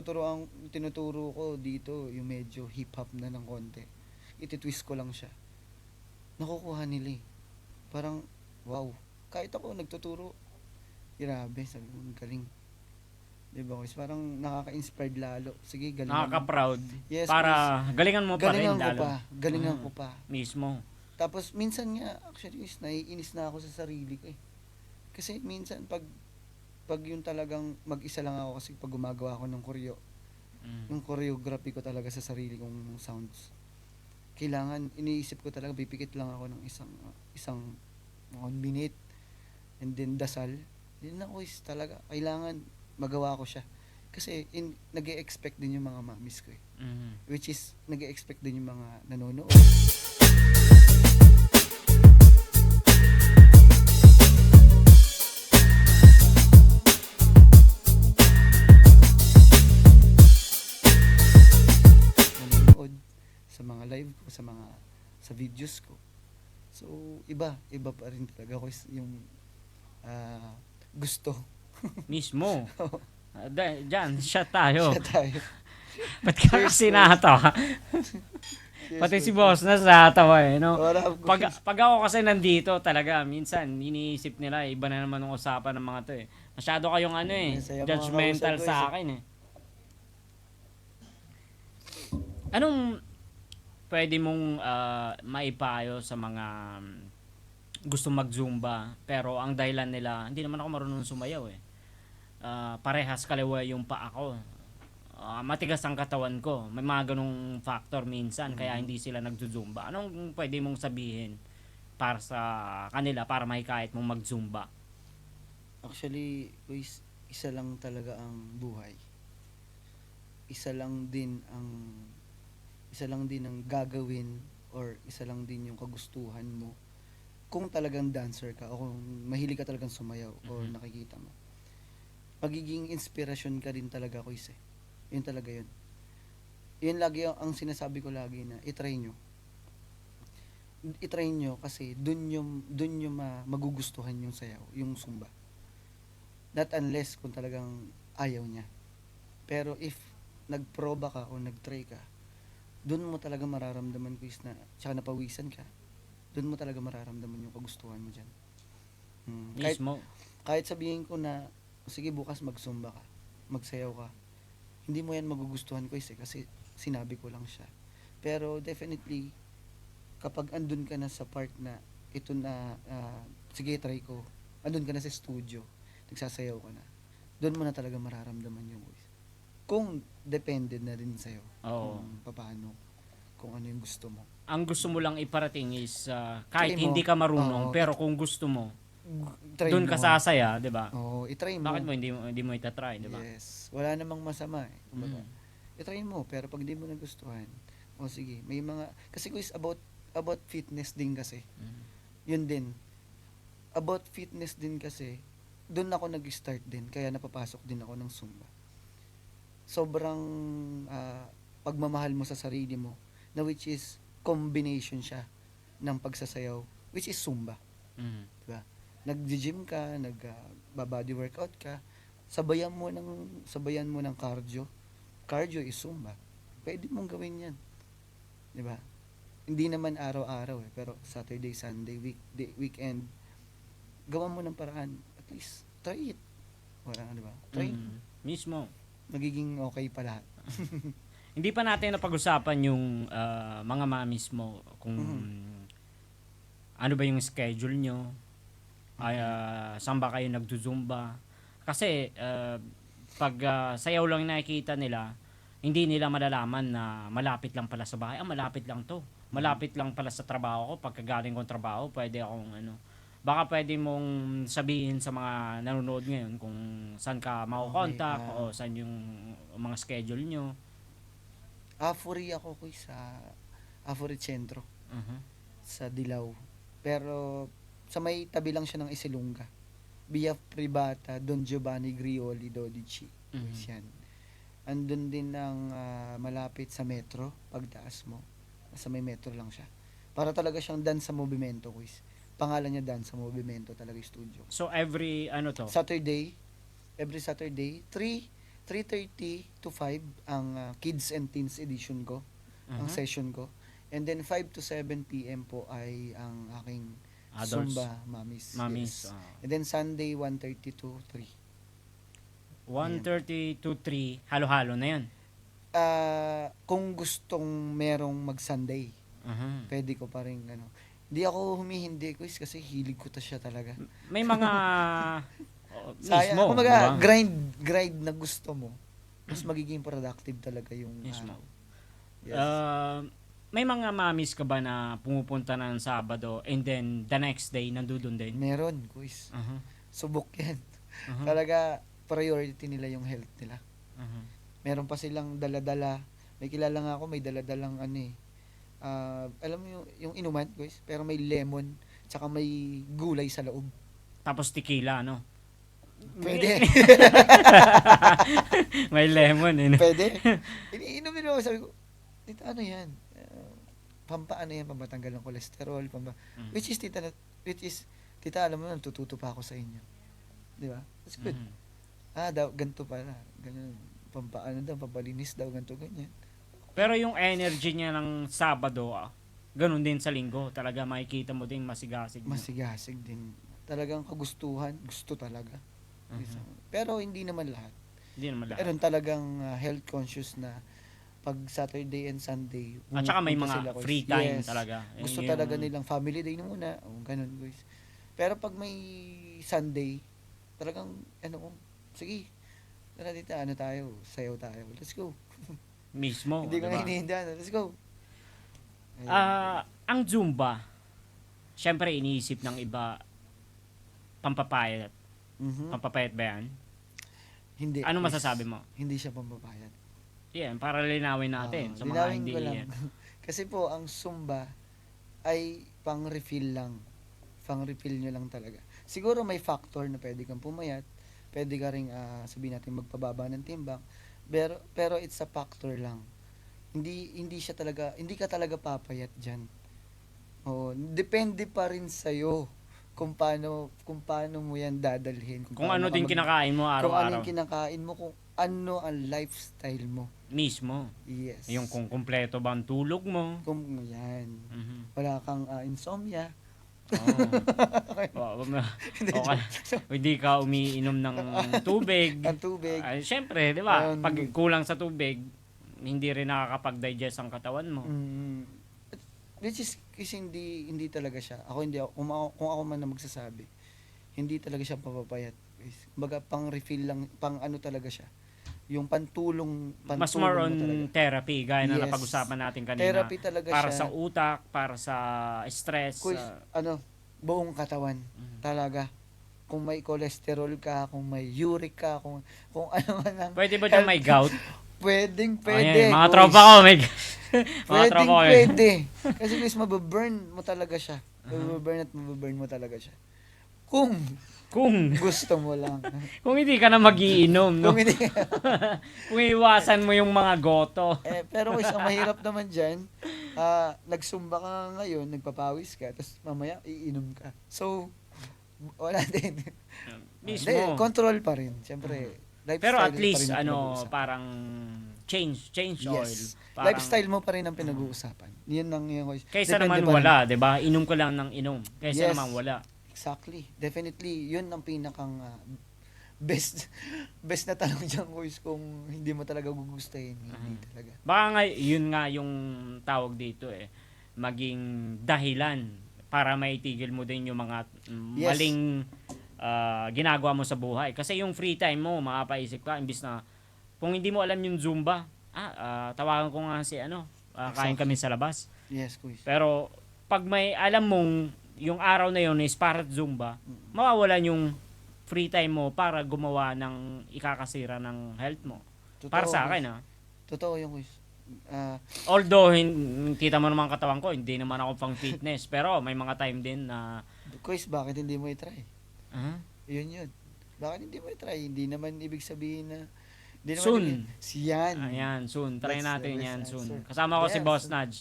A: tinuturo ko dito, yung medyo hip-hop na ng konti, ititwist ko lang siya. Nakukuha nila eh. Parang, wow. Kahit ako nagtuturo, grabe, sabi ko, galing. Diba, guys? Parang nakaka-inspired lalo. Sige, galingan.
C: Nakaka-proud.
A: Yes,
C: para galingan mo pa rin lalo.
A: Galingan ko pa.
C: Mismo.
A: Tapos minsan nga, actually, naiinis na ako sa sarili ko eh. Kasi minsan pag yung talagang mag-isa lang ako kasi pag gumagawa ako ng yung choreography ko talaga sa sarili kong sounds. Kailangan, iniisip ko talaga, pipikit lang ako ng isang 1 minute and then dasal. Yun na quiz talaga. Kailangan magawa ko siya. Kasi nag-e-expect din yung mga mamis ko eh. Which is, nag-e-expect din yung mga nanonood. Nanonood sa mga live ko, sa videos ko. So, iba pa rin talaga ko yung gusto.
C: Mismo. Diyan, siya tayo.
A: Siya tayo.
C: Ba't ka
A: Cheers,
C: kasi
A: boys.
C: natawa? Pati si boss natawa eh, no?
A: Wala ko.
C: Pag ako kasi nandito talaga, minsan iniisip nila, iba na naman ang usapan ng mga to eh. Masyado kayong ano eh,
A: Masaya mga
C: judgmental
A: kausap ko,
C: sa
A: eh.
C: akin eh. Anong pwede mong maipayo sa mga gusto mag-zumba pero ang dahilan nila, hindi naman ako marunong sumayaw eh. Parehas kaliwa yung paa ko. Matigas ang katawan ko. May mga ganong factor minsan kaya hindi sila nagzumba. Anong pwede mong sabihin para sa kanila para mahikayat mong mag-zumba?
A: Actually, guys, isa lang talaga ang buhay. Isa lang din ang gagawin or isa lang din yung kagustuhan mo. Kung talagang dancer ka o kung mahilig ka talagang sumayaw o nakikita mo. Magiging inspirasyon ka din talaga, guys eh. Yun talaga yun. Yun lagi ang sinasabi ko lagi na i-try nyo. I-try nyo kasi dun yung magugustuhan yung sayaw, yung zumba. Not unless kung talagang ayaw niya. Pero if nagproba ka o nagtry ka, dun mo talaga mararamdaman ko is na, tsaka napawisan ka, dun mo talaga mararamdaman yung kagustuhan mo dyan.
C: Mismo.
A: Kahit sabihin ko na, sige bukas mag-zumba ka, magsayaw ka, hindi mo yan magugustuhan ko kasi sinabi ko lang siya. Pero definitely, kapag andun ka na sa part na ito na, sige try ko, andun ka na sa studio, nagsasayaw ka na, doon mo na talaga mararamdaman yung voice. Kung depended na din sa'yo,
C: Oo.
A: kung paano, kung ano yung gusto mo.
C: Ang gusto mo lang iparating is kahit
A: Try mo.
C: hindi ka marunong
A: Oo.
C: pero kung gusto mo,
A: Try
C: doon
A: mo.
C: ka sasaya, 'di ba?
A: Oo, itry mo.
C: Bakit mo hindi mo itatry, 'di ba?
A: Yes. Wala namang masama eh. Kumbaga,
C: Mm.
A: itry mo, pero pag di mo nagustuhan, o sige, may mga, kasi ko is about fitness din kasi.
C: Mm.
A: Yun din. About fitness din kasi, doon ako nag-start din, kaya napapasok din ako ng Zumba. Sobrang pagmamahal mo sa sarili mo, na which is combination siya ng pagsasayaw, which is Zumba.
C: Mm.
A: Diba? Nag-gym ka, nag-body workout ka, sabayan mo ng cardio. Cardio is Zumba. Pwede mong gawin 'yan. 'Di ba? Hindi naman araw-araw pero Saturday, Sunday, weekend, gawan mo ng paraan. At least try it. Wala, 'di ba? Try.
C: Mismo.
A: Magiging okay pa lahat.
C: Hindi pa natin napag-usapan yung mga mamis mo kung ano ba yung schedule nyo, saan ba kayo nagzumba. Kasi pag sayaw lang nakikita nila, hindi nila malalaman na malapit lang pala sa bahay. Malapit lang to. Malapit lang pala sa trabaho ko. Pagkagaling kong trabaho, pwede akong baka pwede mong sabihin sa mga nanonood ngayon kung saan ka mako-contact o saan yung mga schedule nyo.
A: Afuri ako ko sa Afuri Centro sa Dilaw. Pero sa may tabi lang siya ng Isilunga. Via Privata, Don Giovanni Grioli Dodici. Yan. Andun din ang malapit sa metro, pagtaas mo. Sa may metro lang siya. Para talaga siyang Dansa Movimento, quiz. Pangalan niya Dansa Movimento talaga yung studio.
C: So every
A: every Saturday, 3:30 to 5 ang Kids and Teens edition ko, ang session ko. And then 5 to 7 PM po ay ang aking
C: Adults.
A: Zumba Mamis.
C: Mamis.
A: Yes. And then Sunday 1:30 to 3.
C: 1:30 to 3, halo-halo na yan.
A: Kung gustong merong mag-Sunday, pwede ko pa rin Hindi ako humihindi ko kasi hilig ko siya talaga.
C: May mga
A: Sayang,
C: mismo,
A: kumbaga,
C: diba?
A: grind na gusto mo, mas magiging productive talaga yung
C: Mismo.
A: araw. Yes.
C: May mga mamis ka ba na pumupunta ng Sabado and then the next day nandoon din?
A: Meron, quiz. Subok yan.
C: Uh-huh.
A: Talaga, priority nila yung health nila.
C: Uh-huh.
A: Meron pa silang dala-dala. May kilala nga ako, may dala-dalang ano eh. Alam mo yung inuman, guys? Pero may lemon, tsaka may gulay sa loob.
C: Tapos tequila, no?
A: Pwede.
C: May lemon, eh. No?
A: Pwede. Iniinumin ako, sabi ko, tita, ano yan? Pampaano yan, pampatanggal ng kolesterol, which is, tita, alam mo, natututo pa ako sa inyo. Di ba? That's good.
C: Mhm.
A: Ganito pala. Ganun. Pampaano daw, pampalinis daw, ganito, ganyan.
C: Pero yung energy niya ng Sabado, ganun din sa Linggo. Talaga makikita mo din masigasig.
A: Masigasig din. Talagang kagustuhan, gusto talaga. Pero hindi naman lahat.
C: Hindi naman lahat.
A: Meron talagang health conscious na pag Saturday and Sunday.
C: At saka may
A: pupunta
C: mga
A: sila, guys.
C: free time
A: Yes.
C: talaga.
A: Gusto
C: Yung-
A: talaga nilang family day muna. Ganun, guys. Pero pag may Sunday, talagang, sige, tara dito, tayo, sayaw tayo. Let's go.
C: Mismo.
A: Hindi ko
C: diba?
A: na hinihindihan. Let's go. Ayun.
C: Ang Zumba, syempre iniisip ng iba, pampapayat.
A: Mhm.
C: Pampapayat ba yan?
A: Hindi.
C: Ano
A: guys.
C: masasabi mo?
A: Hindi siya pampapayat.
C: Yan, para linawin natin sa mga
A: Linawin
C: hindi
A: ko lang.
C: yan.
A: Kasi po, ang Zumba ay pang-refill lang. Pang-refill nyo lang talaga. Siguro may factor na pwede kang pumayat. Pwede ka rin, sabihin natin, magpababa ng timbang. Pero it's a factor lang. Hindi ka talaga papayat dyan. Depende pa rin sa'yo kung paano mo yan dadalhin.
C: Kung
A: paano
C: ano
A: ka
C: din kinakain mo
A: kung ano
C: araw-araw.
A: yung kinakain mo, kung ano ang lifestyle mo.
C: Mismo.
A: Yes.
C: Yung kung kumpleto ba ang tulog mo.
A: Kung yan.
C: Mhm.
A: Wala kang insomnia.
C: Oo. Okay. Hindi ka umiinom ng tubig.
A: Ang tubig.
C: Ay, syempre, di ba?
A: Ayun.
C: Pag kulang sa tubig, hindi rin nakakapag-digest ang katawan mo.
A: Which is kasi hindi talaga siya. Kung ako man na magsasabi, hindi talaga siya papapayat. Kumbaga pang-refill lang, pang talaga siya. Yung pantulong
C: Mas more
A: mo
C: on
A: talaga.
C: therapy, gaya na
A: Yes.
C: napag-usapan natin kanina.
A: Therapy talaga
C: Para
A: siya.
C: sa utak, para sa stress.
A: Quiz, buong katawan. Talaga. Kung may cholesterol ka, kung may uric ka, kung ano man ang
C: Pwede ba dyan may gout?
A: pwede.
C: Ayan, mga
A: guys.
C: tropa ko, may mga tropa ko.
A: Pwede. Kasi guys, mababurn mo talaga siya. Mababurn mo talaga siya. Kung
C: Kung
A: gusto mo lang.
C: hindi ka na magiinom, no?
A: Kung hindi.
C: Kung iwasan mo yung mga goto.
A: Pero guys, ang mahirap naman dyan, nagsumba ka ngayon, nagpapawis ka, tapos mamaya iinom ka. So, wala din.
C: Mismo.
A: Hindi, control pa rin. Siyempre, lifestyle
C: Pero at
A: pa
C: least,
A: rin ang pinag-uusapan.
C: parang change oil.
A: Yes.
C: Parang,
A: Lifestyle mo pa rin ang pinag-uusapan. Yun lang yung guys.
C: Kaysa
A: Depende
C: naman
A: pa rin.
C: wala, di ba? Inom ko lang ng inom. Kaysa
A: Yes.
C: naman wala.
A: Exactly. Definitely, yun ang pinakang best na tanong dyan, guys, kung hindi mo talaga gugustuhin. Hindi talaga.
C: Baka nga, yun nga yung tawag dito maging dahilan para maitigil mo din yung mga
A: Yes.
C: maling ginagawa mo sa buhay. Kasi yung free time mo, makapaisip ka, imbis na, kung hindi mo alam yung Zumba, tawagan ko nga si kain kami sa labas.
A: Yes, guys.
C: Pero, pag may alam mong yung araw na yun is para Zumba, mawawalan yung free time mo para gumawa ng ikakasira ng health mo.
A: Totoo,
C: Para sa
A: guys.
C: akin,
A: Totoo yung guys.
C: Although, kita mo naman katawan ko, hindi naman ako pang fitness. Pero, may mga time din na,
A: Guys, bakit hindi mo i-try? Yun. Bakit hindi mo i-try? Hindi naman ibig sabihin na hindi naman
C: Soon.
A: Yan.
C: Ayan, soon. Try
A: That's
C: natin
A: the best
C: yan
A: answer.
C: soon. Kasama ko si
A: Yes.
C: Boss Nudge.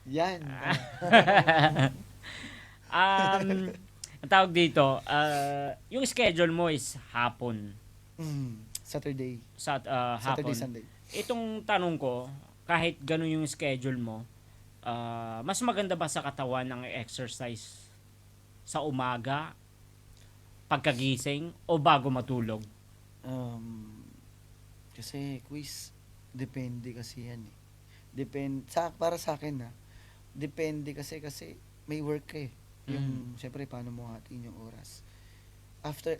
A: Yan.
C: Ang tawag dito, yung schedule mo is hapon.
A: Saturday.
C: Hapon.
A: Saturday, Sunday.
C: Itong tanong ko, kahit ganun yung schedule mo, mas maganda ba sa katawan ng exercise sa umaga, pagkagising, o bago matulog?
A: Kasi quiz, depende kasi yan eh. Para sa akin depende kasi may work ka eh. Yung, syempre, paano mo hatiin yung oras.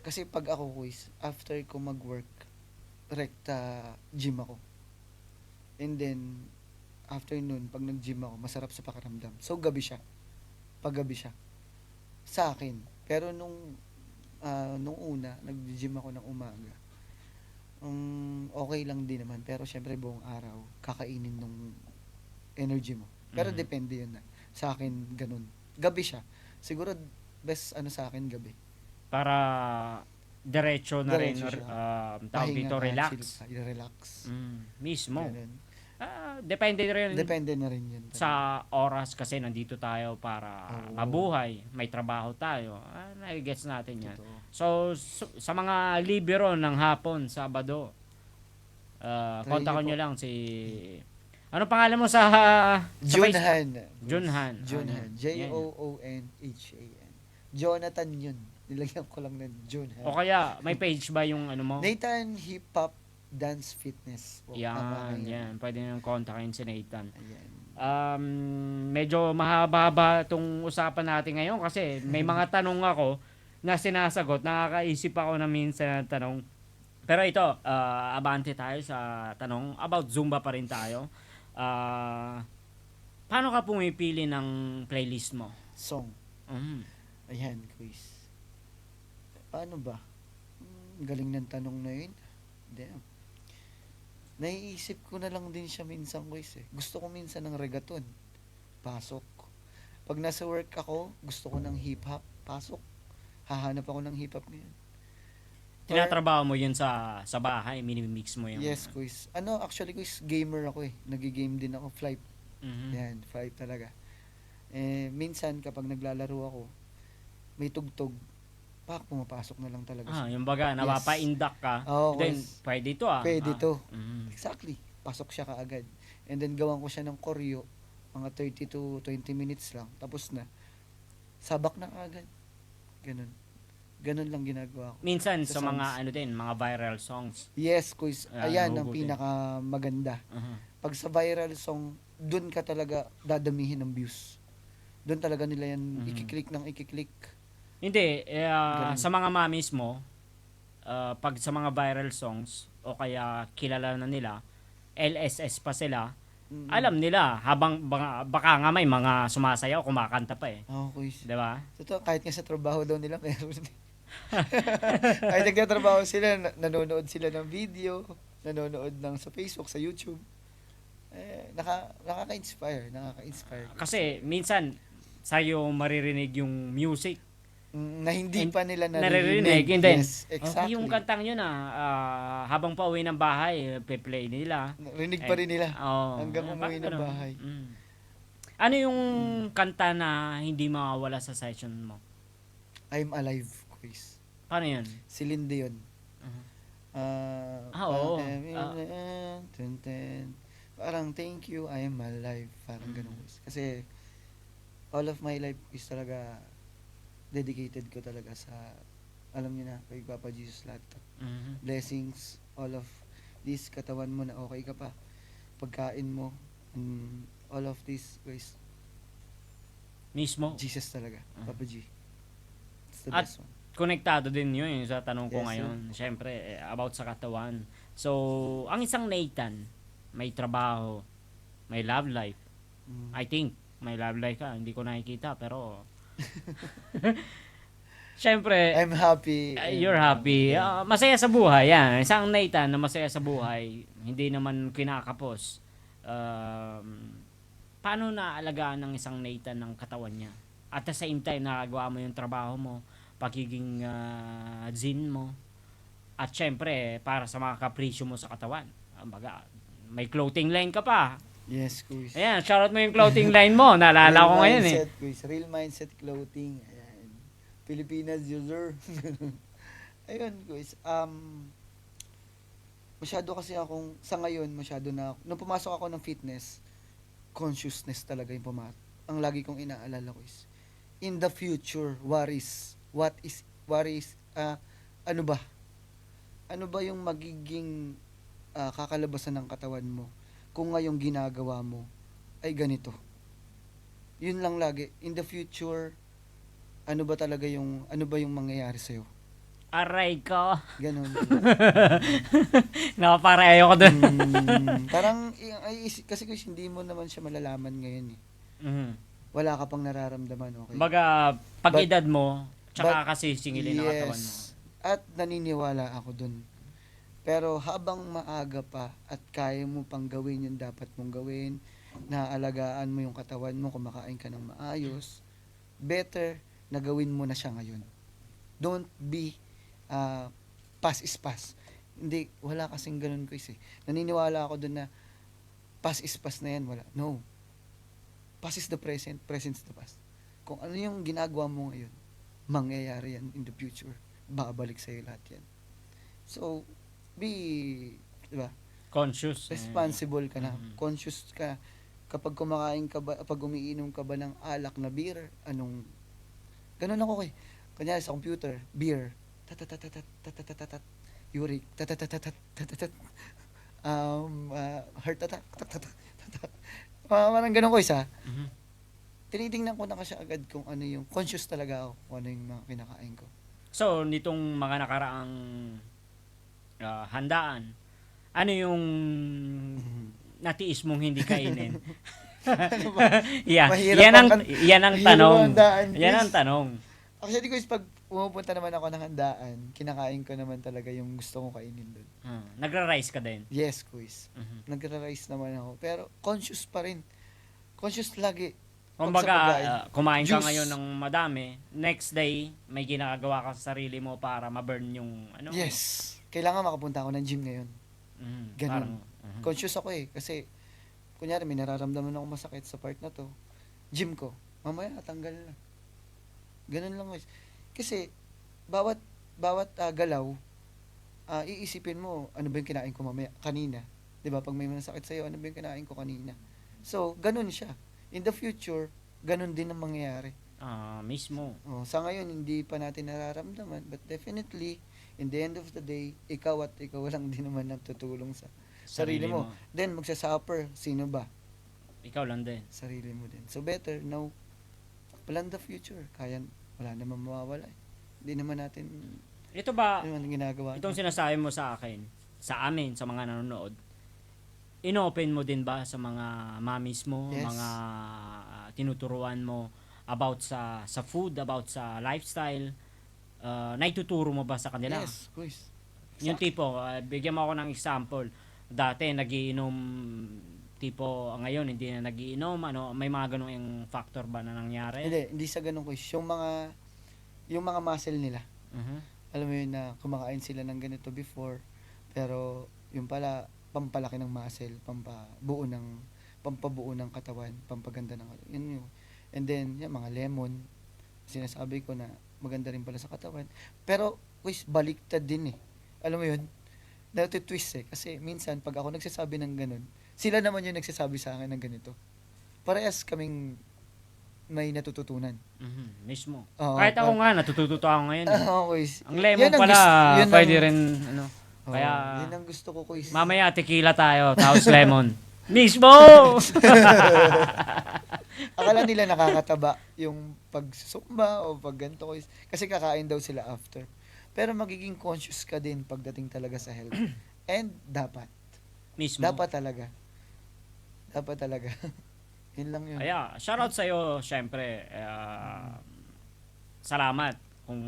A: Kasi pag ako quiz, after ko mag-work, gym ako. And then, after nun, pag nag-gym ako, masarap sa pakiramdam. So, gabi siya. Pag gabi siya. Sa akin. Pero nung nung una, nag-gym ako ng umaga. Okay lang din naman. Pero syempre buong araw, kakainin nung energy mo. Pero
C: Mhm.
A: depende yun na. Sa akin, ganun. Gabi siya. Siguro, best sa akin, gabi.
C: Para diretso na rin,
A: Diretso siya.
C: tawag
A: Pahinga
C: dito,
A: ka,
C: relax.
A: chill ka, relax.
C: Mismo.
A: Ganun.
C: Depende rin
A: Depende na rin yun.
C: sa oras kasi nandito tayo para
A: Oo.
C: mabuhay. May trabaho tayo. Nagigets natin yan.
A: Totoo.
C: So, sa mga libero ng hapon, Sabado,
A: Try
C: kontakin nyo
A: niyo po.
C: lang si... Ano pangalan mo sa Facebook?
A: Junhan.
C: Junhan.
A: Junhan.
C: Yan.
A: Jonhan. Jonathan yun. Nilagyan ko lang ng Junhan.
C: O kaya, may page ba yung ano mo?
A: Nathan Hip Hop Dance Fitness po.
C: Yan, yan. Pwede nyo kontakin si Nathan.
A: Ayan.
C: Medyo mahaba-haba itong usapan natin ngayon kasi may mga tanong ako na sinasagot. Nakakaisip ako na minsan ng tanong. Pero ito, abante tayo sa tanong. About Zumba pa rin tayo. Paano ka pumipili ng playlist mo?
A: Song. Ayan, quiz. Paano ba? Galing ng tanong na yun. Damn. Naiisip ko na lang din siya minsan, quiz eh. Gusto ko minsan ng reggaeton. Pasok. Pag nasa work ako, gusto ko ng hip-hop. Pasok. Hahanap ako ng hip-hop ngayon.
C: Tinatrabaho mo yun sa bahay, minimix mo yung...
A: Yes, quiz. Actually, quiz, gamer ako eh. Nag-game din ako, Flight.
C: Mhm.
A: Yan, Flight talaga. Minsan, kapag naglalaro ako, may tugtog, pumapasok na lang talaga siya.
C: Yung baga, napapa-induct ka,
A: Oo,
C: then
A: quiz.
C: pwede to
A: Pwede to.
C: Mhm.
A: Exactly. Pasok siya kaagad. And then, gawan ko siya ng choreo, mga 30 to 20 minutes lang. Tapos na. Sabak na kaagad. Ganun. Ganun lang ginagawa ko.
C: Minsan
A: Sa
C: sa mga
A: songs.
C: mga viral songs.
A: Yes, quiz. Ayan ang
C: nahuhugot eh.
A: pinaka maganda.
C: Mhm.
A: Pag sa viral song, dun ka talaga dadamihin ng views. Dun talaga nila yan ikiklik ng ikiklik.
C: Hindi,
A: Ganun.
C: sa mga mamis mo, pag sa mga viral songs, o kaya kilala na nila, LSS pa sila,
A: Mm.
C: alam nila, habang baka nga may mga sumasayaw, kumakanta pa eh.
A: Oo, quiz.
C: Di ba?
A: Totoo, kahit nga sa trabaho daw nila, meron. Kahit nagtatrabaho sila, nanonood sila ng video, nanonood ng sa Facebook, sa YouTube. Nakaka-inspire.
C: Kasi minsan, sa'yo maririnig yung music.
A: Na hindi pa nila
C: Naririnig.
A: naririnig.
C: And then,
A: Yes, exactly.
C: yung kantang yun habang pauwi ng bahay, pe-play nila.
A: Narinig pa rin nila. Hanggang umuwi
C: parang
A: ng
C: ganun.
A: bahay.
C: Ano yung kanta na hindi mawawala sa session mo?
A: I'm Alive, quiz.
C: Paano yun?
A: Celine Dion.
C: Oo.
A: Parang thank you, I am alive. Parang ganun. Kasi all of my life is talaga dedicated ko talaga sa, alam niyo na, kay Papa Jesus lahat to. Blessings, all of this, katawan mo na okay ka pa. Pagkain mo, all of this, guys,
C: Mismo?
A: Jesus talaga, Papa G. It's the
C: At
A: best one.
C: konektado din yun sa tanong ko
A: Yes,
C: ngayon. Siyempre, about sa katawan. So, ang isang Nathan, may trabaho, may love life. I think, may love life ka. Hindi ko nakikita, pero... Siyempre,
A: I'm happy.
C: you're happy. Masaya sa buhay. Yan. Isang Nathan na masaya sa buhay. Hindi naman kinakapos. Paano naalagaan ng isang Nathan ng katawan niya? At the same time, nakagawa mo yung trabaho mo, pagiging zin mo. At syempre, para sa mga kapresyo mo sa katawan. Baga, may clothing line ka pa.
A: Yes, quiz.
C: Ayan, shoutout mo yung clothing line mo. Naalala ko ngayon eh.
A: Mindset, quiz. Real Mindset Clothing. Ayan. Pilipinas user. Ayun, quiz. Masyado kasi akong, sa ngayon, nung pumasok ako ng fitness, consciousness talaga yung ang lagi kong inaalala ko is, in the future, ano ba? Ano ba yung magiging kakalabasan ng katawan mo kung ngayong ginagawa mo ay ganito? Yun lang lagi. In the future, ano ba yung mangyayari sa'yo?
C: Aray ko.
A: Ganon.
C: Nakapareho ko dun.
A: Parang, kasi hindi mo naman siya malalaman ngayon eh. Wala ka pang nararamdaman, okay?
C: Baga, pag
A: But-
C: edad mo, Tsaka kasi singilin ang katawan mo.
A: At naniniwala ako dun. Pero habang maaga pa at kaya mo pang gawin yung dapat mong gawin, naalagaan mo yung katawan mo, kumakain ka ng maayos, better na gawin mo na siya ngayon. Don't be past is past. Hindi, wala kasing ganun ko eh. Naniniwala ako dun na past is past na yan, wala. No. Past is the present, present is the past. Kung ano yung ginagawa mo ngayon, mangyayari yan in the future. Babalik sa'yo lahat yan. So, be, diba?
C: Conscious.
A: Responsible ka na. Conscious ka. Kapag kumakain ka ba, pag umiinom ka ba ng alak na beer, ganun ako kay. Kanya sa computer, beer, tatatatat, uric, tatatatat, heart attack, parang ganun ko isa. Tinitingnan ko na kasi agad kung ano yung, conscious talaga ako kung ano yung mga kinakain ko.
C: So, nitong mga nakaraang handaan, ano yung natiis mong hindi kainin? Yeah, yan ang tanong. Yan ang tanong.
A: Actually, guys, pag pumupunta naman ako ng handaan, kinakain ko naman talaga yung gusto kong kainin doon.
C: Nagra-rice ka din?
A: Yes, quiz. Nagra-rice naman ako. Pero conscious pa rin. Conscious lagi.
C: Kumbaga, kumain ka
A: Juice.
C: ngayon ng madami, next day, may ginagawa ka sa sarili mo para ma-burn yung ano?
A: Yes. Kailangan makapunta ako ng gym ngayon. Ganun.
C: Parang,
A: Conscious ako eh. Kasi, kunyari, may nararamdaman ako masakit sa part na to. Gym ko. Mamaya, tanggal na. Ganun lang guys. Kasi, bawat galaw, iisipin mo, ano ba yung kinain ko mamaya, kanina. 'Di ba? Pag may masakit sa'yo, ano ba yung kinain ko kanina? So, ganun siya. In the future, ganun din ang mangyayari.
C: mismo.
A: Sa ngayon, hindi pa natin nararamdaman. But definitely, in the end of the day, ikaw at ikaw lang din naman ang tutulong sa sarili mo. Then, magsasuffer. Sino ba?
C: Ikaw lang din.
A: Sarili mo din. So, better now, plan the future. Kaya, wala naman mawawala. Hindi naman natin,
C: Ito ba,
A: ano naman ginagawa.
C: itong sinasabi mo sa akin, sa amin, sa mga nanonood, inopen mo din ba sa mga mommies mo,
A: Yes.
C: mga tinuturuan mo about sa food, about sa lifestyle? Naituturo mo ba sa kanila?
A: Yes, quiz.
C: Yung tipo, bigyan mo ako ng example. Dati nagiinom tipo ngayon hindi na nagiinom, may mga ganung yung factor ba na nangyari?
A: Hindi sa ganun quiz. Yung mga muscle nila. Alam mo yun na kumakain sila ng ganito before, pero yung pala pampalaki ng muscle, pampabuo ng katawan, pampaganda ng katawan. Yun yung. And then, yung mga lemon, sinasabi ko na maganda rin pala sa katawan. Pero, quiz, baliktad din eh. Alam mo yun? Natitwist eh. Kasi minsan, pag ako nagsasabi ng ganun, sila naman yung nagsasabi sa akin ng ganito. Parehas kaming may natututunan.
C: Mismo.
A: Oo,
C: Kahit ako nga, natututo ako ngayon.
A: quiz.
C: Ang lemon
A: Yun ang
C: pala,
A: yun
C: pwede
A: ang-
C: rin,
A: Kaya,
C: kaya,
A: yun ang gusto ko, quiz.
C: mamaya tequila tayo, tapos lemon. Mismo!
A: Akala nila nakakataba yung pagsusumba o pag ganito, quiz. Kasi kakain daw sila after. Pero magiging conscious ka din pagdating talaga sa health. And dapat.
C: Mismo.
A: Dapat talaga. Dapat talaga. Yun lang yun.
C: Kaya, shoutout sa'yo, syempre. Salamat kung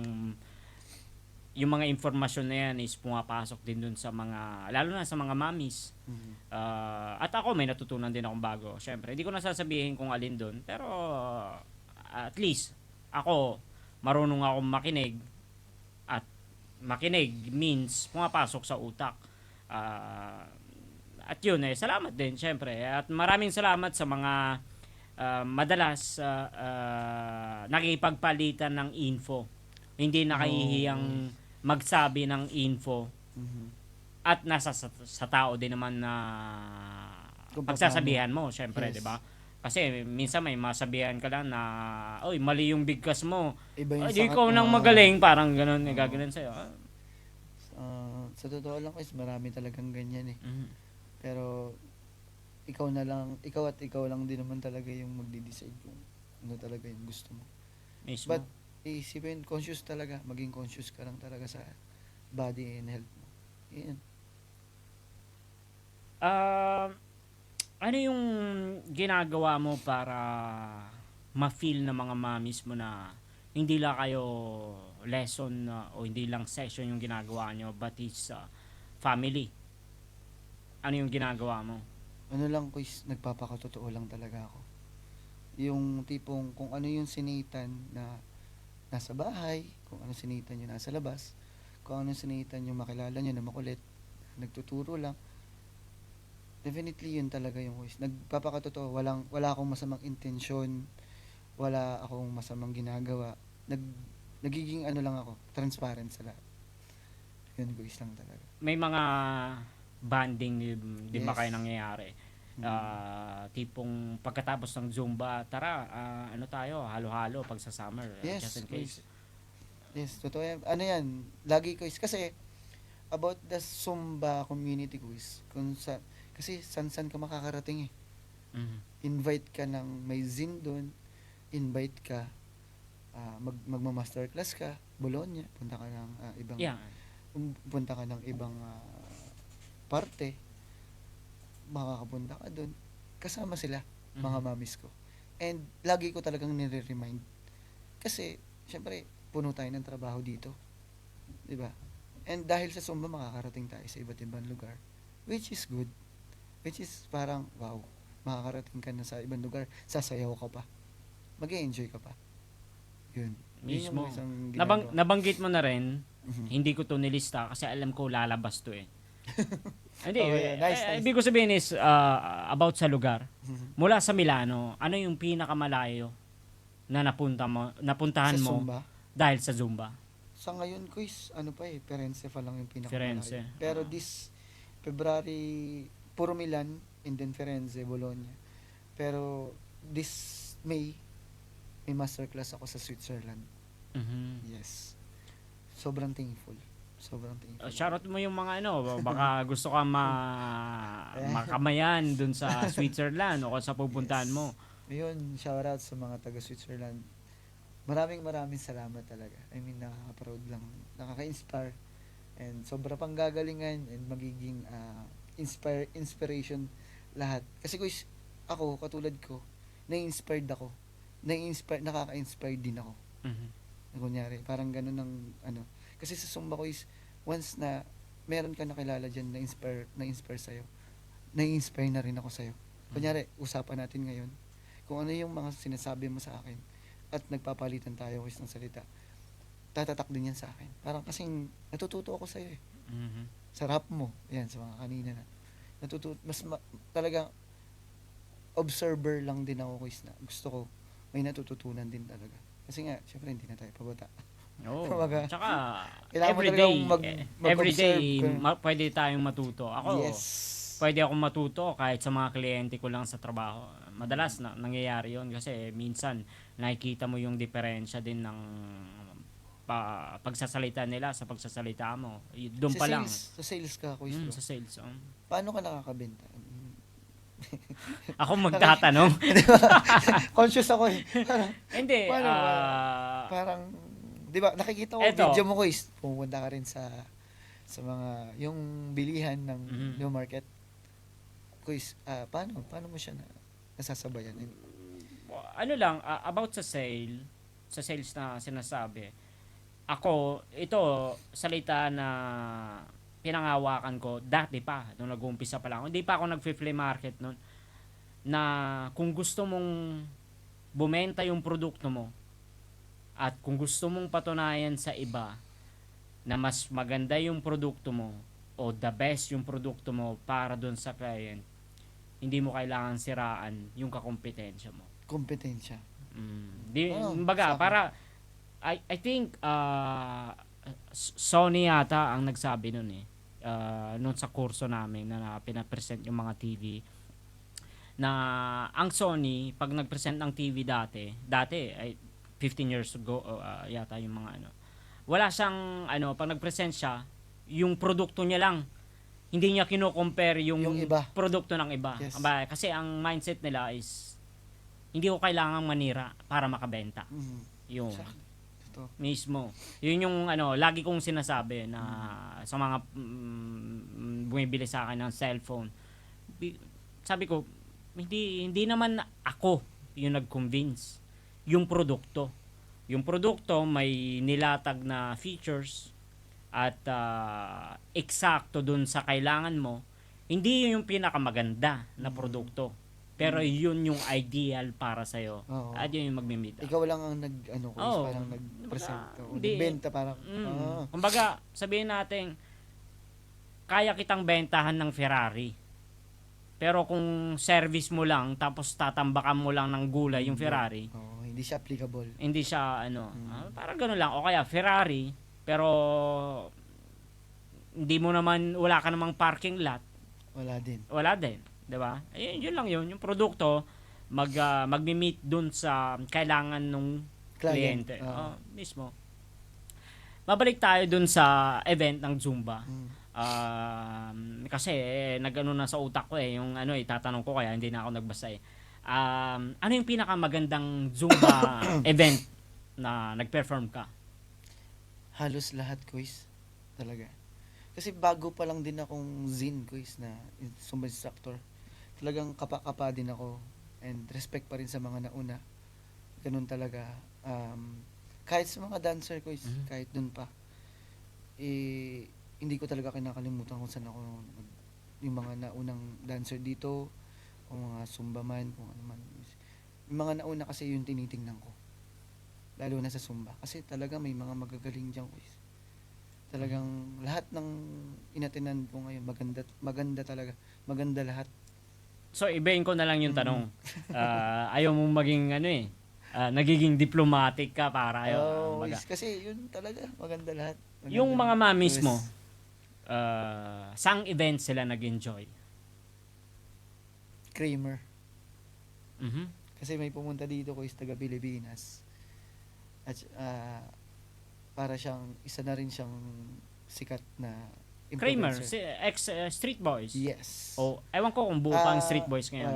C: yung mga informasyon na yan is pumapasok din dun sa mga, lalo na sa mga mommies. At ako, may natutunan din akong bago. Syempre, hindi ko na sasabihin kung alin dun. Pero, at least, ako, marunong akong makinig. At makinig means pumapasok sa utak. At yun salamat din syempre. At maraming salamat sa mga madalas nakipagpalitan ng info. Hindi nakahihiyang magsabi ng info. At nasa sa tao din naman na
A: Kung
C: pagsasabihan mo syempre,
A: Yes.
C: 'di ba? Kasi minsan may masabihan ka lang na, oy, mali yung bigkas mo.
A: Iba yung
C: Di ikaw nang magaling, parang ganun, gagawin sa'yo.
A: Sa totoo lang, guys, marami talagang ganyan eh. Pero, ikaw at ikaw lang din naman talaga yung magdi-decide kung ano talaga yung gusto mo.
C: Mismo.
A: But, isipin, conscious talaga. Maging conscious ka lang talaga sa body and health mo. Yan.
C: Ano yung ginagawa mo para ma-feel ng mga mommies mo na hindi lang kayo lesson o hindi lang session yung ginagawa nyo, but it's family. Ano yung ginagawa mo?
A: Ano lang quiz, nagpapakatotoo lang talaga ako. Yung tipong kung ano yung sinitan na nasa bahay, kung ano sinitan nyo nasa labas, kung ano sinitan yung makilala nyo na makulit, nagtuturo lang, definitely yun talaga yung quiz. Nagpapakatotoo, wala akong masamang intensyon, wala akong masamang ginagawa. Nagiging ano lang ako, transparent sa lahat. Yun quiz lang talaga.
C: May mga banding di ba
A: Yes.
C: kayo nangyayari? Tipong pagkatapos ng Zumba, tara, ano tayo, halo-halo pag sa summer,
A: Yes,
C: just in case.
A: Yes, totoo yan. Ano yan, lagi quiz. Kasi, about the Zumba community quiz, kasi san-san ka makakarating eh.
C: Mhm.
A: Invite ka ng may zin doon, invite ka, magma-masterclass ka, Bologna, punta ka ng ibang,
C: Yeah.
A: punta ka ng ibang parte, makakapunta ka doon, kasama sila, mga
C: Mhm.
A: mamis ko. And lagi ko talagang nire-remind. Kasi, syempre, puno tayo ng trabaho dito. 'Di ba? And dahil sa Zumba, makakarating tayo sa iba't ibang lugar. Which is good. Which is parang, wow, makakarating ka na sa ibang lugar, sasayaw ka pa. Mag-enjoy ka pa. Yun. Yun
C: Mismo.
A: yung isang ginagawa.
C: Nabanggit mo na rin,
A: Mhm.
C: hindi ko to nilista kasi alam ko lalabas to eh. Hindi,
A: Oh, yeah. Nice, nice.
C: ibig ko sabihin is about sa lugar.
A: Mhm.
C: Mula sa Milano, ano yung pinakamalayo na napuntahan
A: Sa
C: mo
A: Zumba,
C: dahil sa Zumba?
A: sa ngayon ko is, Firenze pa lang yung
C: Firenze.
A: pinakamalayo. Pero this February, puro Milan, and then Firenze, Bologna. Pero this May, may masterclass ako sa Switzerland.
C: Mhm.
A: Yes. Sobrang thankful. Sobrang thankful.
C: Shoutout mo yung mga baka gusto ka makamayan dun sa Switzerland o kung sa pupuntahan mo.
A: Ayun, shoutout sa mga taga Switzerland. Maraming salamat talaga. I mean, nakaka-proud lang. Nakaka-inspire. And sobra pang gagalingan and magiging inspiration lahat. Kasi ako, katulad ko, na-inspired ako. Nakaka-inspire din ako.
C: Mhm.
A: Kunyari, parang ganun ng Kasi sa Zumba ko once na meron ka nakilala dyan na-inspire sa'yo, na-inspire na rin ako sa'yo. Kunyari, usapan natin ngayon, kung ano yung mga sinasabi mo sa akin, at nagpapalitan tayo ng salita, tatatak din yan sa akin. Parang kasing natututo ako sa'yo eh.
C: Mhm.
A: Sa rap mo, yan, sa mga kanina na. Talaga, observer lang din ako na gusto ko, may natututunan din talaga. Kasi nga, syempre hindi na tayo pabata.
C: Oo.
A: Kumbaga,
C: Tsaka,
A: kailangan mo
C: everyday,
A: talagang mag-observe
C: everyday,
A: kung-
C: pwede tayong matuto. Ako,
A: Yes.
C: pwede akong matuto kahit sa mga kliyente ko lang sa trabaho. Madalas nangyayari yon kasi minsan nakikita mo yung diferensya din ng pagsasalita nila sa pagsasalita mo. Doon pa lang.
A: Sa sales ka, quiz bro.
C: Sa sales.
A: Paano ka nakakabenta?
C: Ako magtatanong.
A: Conscious ako eh.
C: Hindi.
A: Paano parang, di ba, nakikita ko
C: Eto.
A: video mo quiz. Pumunta ka rin sa mga, yung bilihan ng
C: Mhm.
A: new market. Quiz, paano mo siya nasasabayan?
C: Ano lang, about sa sales na sinasabi, ako, ito, salita na pinangawakan ko, dati pa, nung nag-uumpisa pa lang, hindi pa ako nag-flea market nun, na kung gusto mong bumenta yung produkto mo, at kung gusto mong patunayan sa iba, na mas maganda yung produkto mo, o the best yung produkto mo para dun sa client, hindi mo kailangan siraan yung kakompetensya mo.
A: Kompetensya.
C: Baga,
A: sa akin.
C: para I think Sony yata ang nagsabi nun eh. Noon sa kurso namin na pinapresent yung mga TV na ang Sony pag nagpresent ng TV dati ay 15 years ago yata yung mga wala siyang pag nagpresent siya yung produkto niya lang, hindi niya kino-compare yung
A: iba.
C: produkto ng iba.
A: Yes.
C: Kasi ang mindset nila is hindi ko kailangang manira para makabenta. Yung
A: Exactly. Totoo.
C: mismo. Yun yung lagi kong sinasabi na sa mga bumibili sa akin ng cellphone. Sabi ko, hindi naman ako yung nag-convince. Yung produkto. yung produkto may nilatag na features at eksakto dun sa kailangan mo, hindi yun yung pinakamaganda na produkto. Pero yun yung ideal para sa'yo.
A: Oo.
C: At yun yung magmi-meet up.
A: Ikaw lang ang nag-ano ko,
C: Oo.
A: parang nag-present. O,
C: Hindi.
A: nagbenta parang,
C: Kumbaga, sabihin natin, kaya kitang bentahan ng Ferrari. Pero kung service mo lang, tapos tatambakan mo lang ng gulay yung Ferrari,
A: hindi siya applicable.
C: hindi siya parang gano'n lang. O kaya Ferrari, pero hindi mo naman, wala ka namang parking lot,
A: Wala din.
C: wala din. 'Di ba? Yun lang yun. Yung produkto, magmi-meet dun sa kailangan nung
A: Client.
C: kliyente. Mismo. Mabalik tayo dun sa event ng Zumba. Kasi nag-ano na sa utak ko yung itatanong ko kaya hindi na ako nagbasa ano yung pinakamagandang Zumba event na nag-perform ka?
A: Halos lahat, quiz. Talaga. Kasi bago pa lang din akong quiz na Zumba instructor. Talagang kapa-kapa din ako and respect pa rin sa mga nauna. Ganun talaga. Kahit sa mga dancer quiz, kahit dun pa, hindi ko talaga kinakalimutan kung saan ako yung mga naunang dancer dito o mga Zumba man, kung ano man. Yung mga nauna kasi yung tinitingnan ko. Lalo na sa Zumba. Kasi talaga may mga magagaling dyan quiz. Talagang lahat ng inatinan ko ngayon, maganda talaga. Maganda lahat.
C: So, ibahin ko na lang yung tanong. Ayaw mong maging nagiging diplomatic ka para
A: Kasi yun talaga, maganda lahat. Maganda
C: yung mga mamis
A: Yes.
C: mo, saang event sila nag-enjoy?
A: Kramer.
C: Mhm.
A: Kasi may pumunta dito ko is taga Pilipinas. At para siyang, isa na rin siyang sikat na
C: Kramer,
A: influencer.
C: Street Boys.
A: Yes.
C: O, ewan ko kung buo pa ang Street Boys ngayon.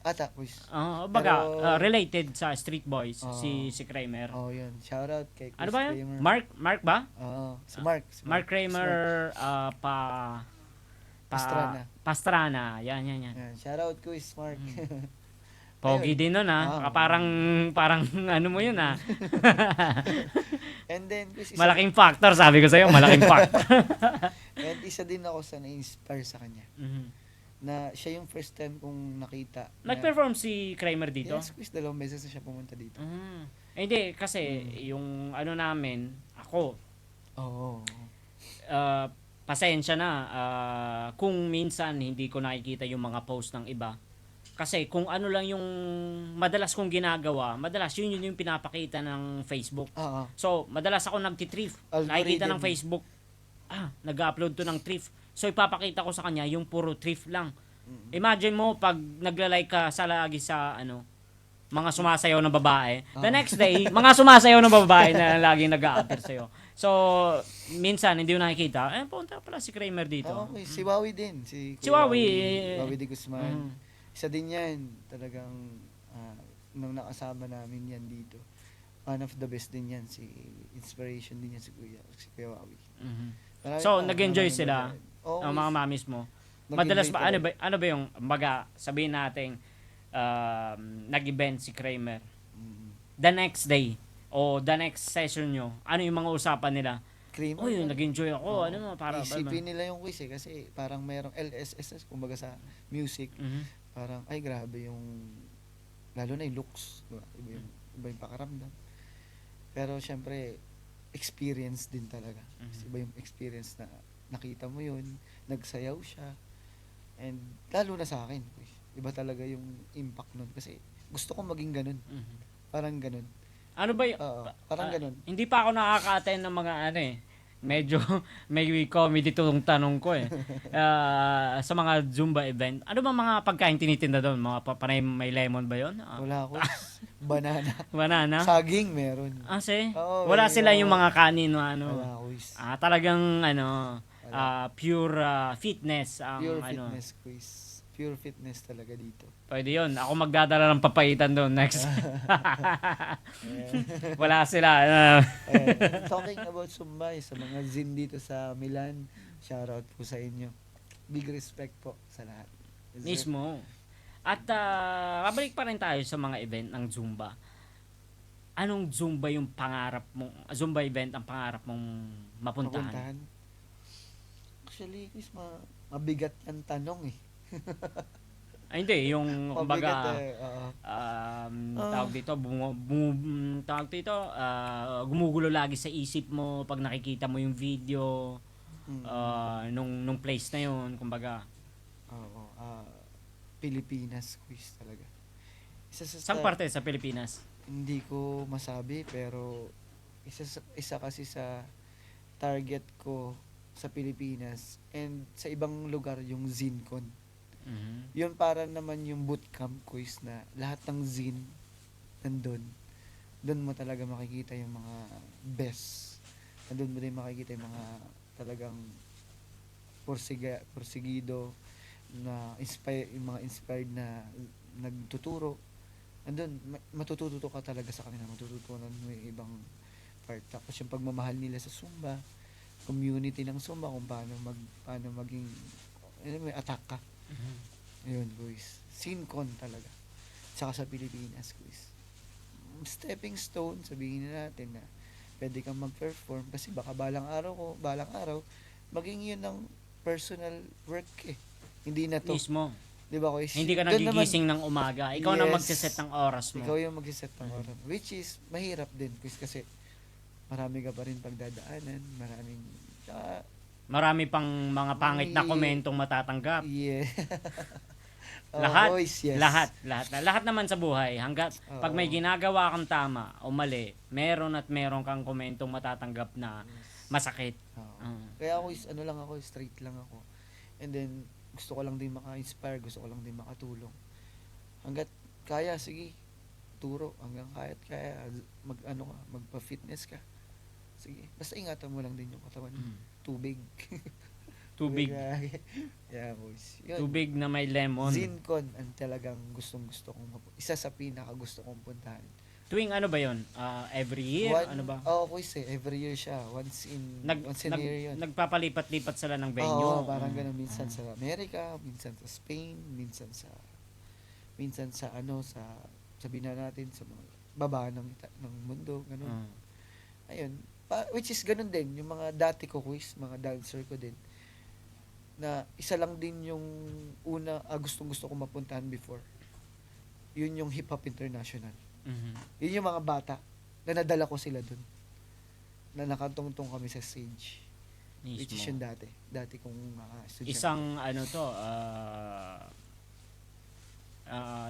A: Ata, quiz.
C: Baga,
A: Pero-
C: related sa Street Boys, si Kramer.
A: Yun. Shoutout kay Chris
C: Ano ba yun?
A: Kramer.
C: Mark ba?
A: Si Mark.
C: Mark Kramer, Pastrana. Yan.
A: Yan. Shoutout quiz, Mark.
C: Pogi
A: Ayun.
C: din nun parang ano mo yun
A: And then, quiz,
C: Malaking factor, sabi ko sa'yo, malaking factor.
A: and isa din ako sa na-inspire sa kanya.
C: Mhm.
A: Na siya yung first time kong nakita.
C: Nag-perform si Kramer dito?
A: Yes, quiz. 2 beses na siya pumunta dito.
C: Hindi, kasi yung namin, ako,
A: Oo.
C: pasensya na kung minsan hindi ko nakikita yung mga post ng iba. Kasi kung ano lang yung madalas kong ginagawa, yun yung pinapakita ng Facebook.
A: Oo.
C: So, madalas ako nagtitriff.
A: Algorithm.
C: Nakikita ng Facebook, nag-upload to ng thrift. So, ipapakita ko sa kanya yung puro thrift lang. Imagine mo, pag nagla-like ka lagi sa mga sumasayaw ng babae, the next day, mga sumasayaw ng babae na laging nag-a-appear sa'yo. So, minsan, hindi mo nakikita, punta pala si Kramer dito.
A: Okay, si Wawi din. Si
C: Wawi.
A: Wawi de Guzman. Isa din yan. Talagang, nung nakasama namin yan dito. One of the best din yan. Si inspiration din yan si Kuya Wawi. Marami
C: So,
A: pa,
C: nag-enjoy
A: maraming
C: sila,
A: babae. Oo,
C: ang mga mamis mo.
A: nag-enjoy
C: Madalas ba,
A: talaga.
C: ano ba yung, sabihin natin, nag-event si Kramer. The next day, o the next session nyo, ano yung mga usapan nila?
A: Kramer.
C: Yun, nag-enjoy ako.
A: Isipin nila yung quiz kasi parang merong LSS kumbaga sa music. Parang, ay grabe yung, lalo na yung looks. Diba? Iba yung pakaramdam. Pero syempre, experience din talaga. Kasi iba yung experience na nakita mo yun, nagsayaw siya. And lalo na sa akin, iba talaga yung impact nun. Kasi gusto ko maging ganun. Parang ganun.
C: Ano ba yung,
A: Parang ganun.
C: hindi pa ako nakaka-attend ng mga medyo may comedy itong tanong ko sa mga Zumba event. Ano ba mga pagkain tinitinda doon? Mga panay may lemon ba yun?
A: Wala ko. Banana.
C: Banana?
A: Saging meron. Oo,
C: Wala
A: may
C: sila yung mga kanin na
A: Wala ko.
C: talagang pure fitness ang
A: Pure fitness quiz. Pure fitness talaga dito.
C: Pwede yun. Ako magdadala ng papaitan doon next. Wala sila.
A: Talking about Zumba, sa mga Zin dito sa Milan, shoutout po sa inyo. Big respect po sa lahat.
C: Mismo. At babalik pa rin tayo sa mga event ng Zumba. anong Zumba yung pangarap mo, Zumba event ang pangarap mong mapuntahan?
A: Actually, Chris, mabigat yung tanong eh.
C: Ay, hindi, yung kumbaga,
A: Mabigat oo.
C: tawag dito, gumugulo lagi sa isip mo pag nakikita mo yung video
A: Mm.
C: nung place na yun, kumbaga.
A: Oo, Pilipinas, Chris, talaga.
C: Saan parte sa Pilipinas?
A: Hindi ko masabi, pero isa kasi sa target ko sa Pilipinas and sa ibang lugar yung ZinCon.
C: Mhm.
A: Yun para naman yung bootcamp quiz na lahat ng zin nandun. Doon mo talaga makikita yung mga best. Nandun mo din makikita yung mga talagang porsigido na yung mga inspired na nagtuturo. Andun, matututo ka talaga sa kanila. Matututunan mo yung ibang part. Tapos yung pagmamahal nila sa Zumba, community ng Zumba, kung paano maging, may attack ka. Ayun, guys. ZinCon talaga. Saka sa Pilipinas, guys. Stepping stone, sabihin na natin na pwede kang mag-perform kasi baka balang araw, maging yun ng personal work eh. Hindi na to.
C: Mismo.
A: Di ba, guys?
C: Hindi ka
A: Doon
C: nagigising ng umaga. Ikaw na
A: Yes.
C: magsiset ng oras mo.
A: Ikaw yung mag-set ng oras. Which is, mahirap din, guys, kasi marami ka pa rin pagdadaanan, maraming,
C: Marami pang mga pangit na
A: May-
C: komentong matatanggap.
A: yeah. Oh,
C: Lahat,
A: boys, yes.
C: lahat naman sa buhay hangga't pag may
A: Oo.
C: ginagawa kang tama o mali, meron kang komentong matatanggap na masakit.
A: Oo. Kaya ako ano lang ako, straight lang ako. And then gusto ko lang din maka-inspire, gusto ko lang din makatulong. Hangga't kaya, sige, turo. Hanggang kaya, magpa-fitness ka. Sige, basta ingatan mo lang din yung katawan mo. Tubig.
C: Tubig,
A: Yeah, boys. Yun.
C: tubig na may lemon.
A: ZinCon ang talagang gustong-gusto kong isa sa pinaka-gusto kong puntahan.
C: Tuwing ano ba 'yon? Every year, ano ba?
A: Oo, boys every year siya. Once in a year yun.
C: Nagpapalipat-lipat sila ng venue.
A: Oo, parang ganun. Minsan sa Amerika, minsan sa Spain, minsan sa sabihin na natin sa mga baba ng mundo, ganun. Ayun. Which is ganun din, yung mga dati ko quiz, mga dancer ko din, na isa lang din yung una, gustong-gusto kong mapuntahan before. Yun yung Hip Hop International.
C: Mhm.
A: Yun yung mga bata, na nadala ko sila dun. Na nakatungtong kami sa stage. Which is
C: Mismo.
A: yung dati. Dati kong mga estudyante.
C: Isang ano to,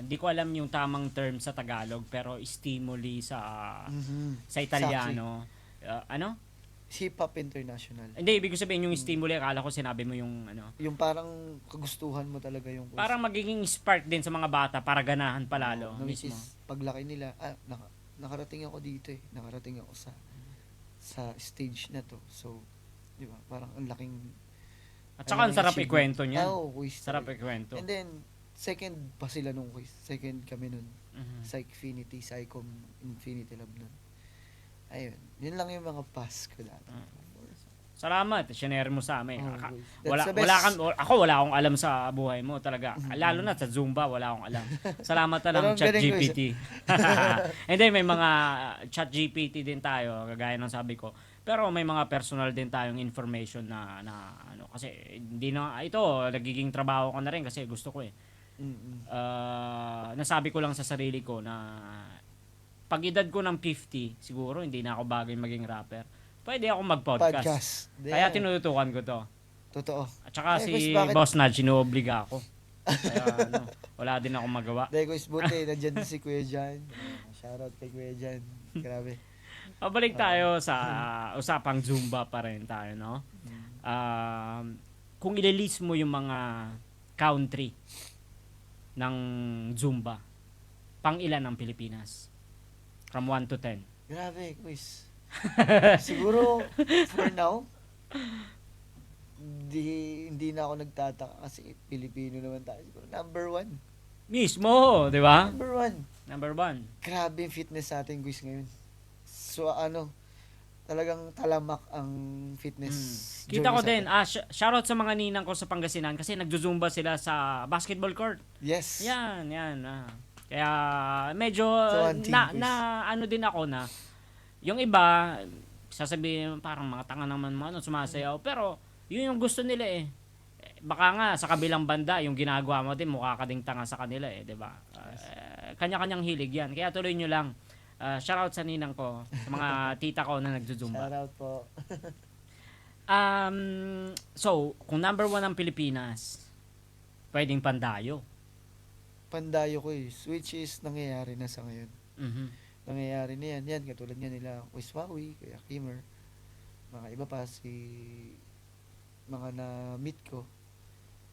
C: di ko alam yung tamang term sa Tagalog pero stimuli sa
A: Mhm.
C: sa Italiano. Ano?
A: Hip Hop International.
C: Hindi, ibig ko sabihin yung stimuli, akala ko sinabi mo yung ano.
A: Yung parang kagustuhan mo talaga yung quiz.
C: Parang magiging spark din sa mga bata para ganahan palalo.
A: Na which
C: Mismo.
A: is, paglaki nila, nakarating ako dito eh. Nakarating ako sa stage na to. So, di ba? Parang ang laking
C: At saka ang sarap
A: achievement.
C: ikwento niyan.
A: Oo, quiz.
C: Sarap
A: talaga.
C: ikwento.
A: And then, second pa sila nung quiz. Second kami nun.
C: Mhm.
A: Psycom Infinity Lab nun. Ayun. Yun lang yung mga pass ko dati.
C: Salamat, shinare mo sa amin.
A: Oh,
C: Aka-
A: boys. That's the best.
C: Wala akong alam sa buhay mo talaga. Lalo na sa Zumba, wala akong alam. Salamat na lang,
A: Pero ang galing,
C: ChatGPT. And then may mga ChatGPT din tayo, kagaya ng sabi ko. Pero may mga personal din tayong information na ano kasi hindi na ito nagiging trabaho ko na rin kasi gusto ko eh.
A: Mm-mm.
C: Nasabi ko lang sa sarili ko na pag edad ko ng 50, siguro hindi na ako bagay maging rapper. Pwede ako mag-podcast.
A: Podcast.
C: Kaya
A: Yeah.
C: tinututukan ko to.
A: Totoo.
C: At saka
A: Eh,
C: si
A: Chris, bakit-
C: Boss Nudge, inuobliga ako. Kaya wala din ako magawa.
A: Dahil ko buti, nandiyan din si Kuya Jan. Shoutout kay Kuya Jan. Grabe.
C: Pabalik tayo sa usapang Zumba pa rin tayo, no? Kung ililist mo yung mga country ng Zumba, pang ilan ang Pilipinas? From 1 to 10.
A: Grabe, quiz. Siguro, for now, hindi na ako nagtataka kasi Pilipino naman tayo. Siguro, number 1.
C: Mismo, di ba?
A: Number 1.
C: Number 1.
A: Grabe yung fitness sa ating quiz ngayon. So, talagang talamak ang fitness.
C: Kita ko
A: journey
C: din,
A: sa atin.
C: shoutout sa mga ninang ko sa Pangasinan kasi nagzuzumba sila sa basketball court.
A: Yes.
C: Yan. Kaya medyo
A: So, one team quiz.
C: na ano din ako na yung iba sasabihin parang mga tanga naman mga ano, sumasayaw, pero yun yung gusto nila eh. Baka nga sa kabilang banda yung ginagawa mo din mukha ka ding tanga sa kanila eh, 'di ba? Kanya-kanyang hilig 'yan. Kaya tuloy nyo lang. Shoutout sa ninang ko, sa mga tita ko na nagjo-zumba.
A: Shoutout po.
C: So, kung number 1 ang Pilipinas, pwedeng Pandayo.
A: Pandayo ko which is nangyayari na sa ngayon.
C: Mhm.
A: Nangyayari na yan. Yan, katulad nga nila, Wiswawi, kaya Kimmer, mga iba pa, mga na-meet ko.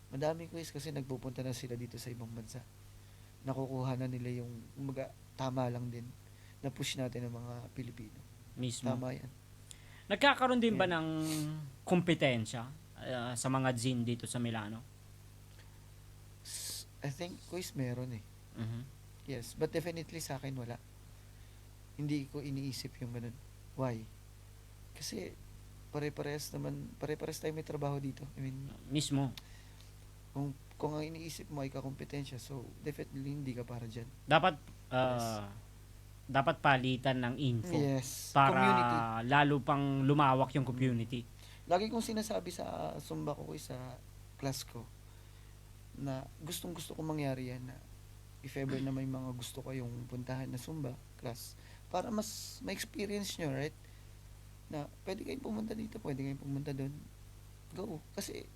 A: Madami quiz kasi nagpupunta na sila dito sa ibang bansa. Nakukuha na nila yung, tama lang din, na push natin ng mga Pilipino.
C: Mismo.
A: Tama yan.
C: Nagkakaroon din ba ng kompetensya sa mga zine dito sa Milano?
A: I think quiz meron eh.
C: Mhm.
A: Yes, but definitely sa akin wala. Hindi ko iniisip yung ganun. Why? Kasi pare-pares tayo may trabaho dito. I mean,
C: Mismo.
A: kung ang iniisip mo ay kakompetensya, so definitely hindi ka para dyan.
C: Dapat dapat palitan ng info
A: Yes.
C: para
A: Community.
C: lalo pang lumawak yung community.
A: Lagi kong sinasabi sa Zumba ko, sa class ko, na gustong-gusto kong mangyari yan na if ever na may mga gusto kayong puntahan na Zumba class, para mas ma-experience nyo, right? Na pwede kayong pumunta dito, pwede kayong pumunta doon. Go. Kasi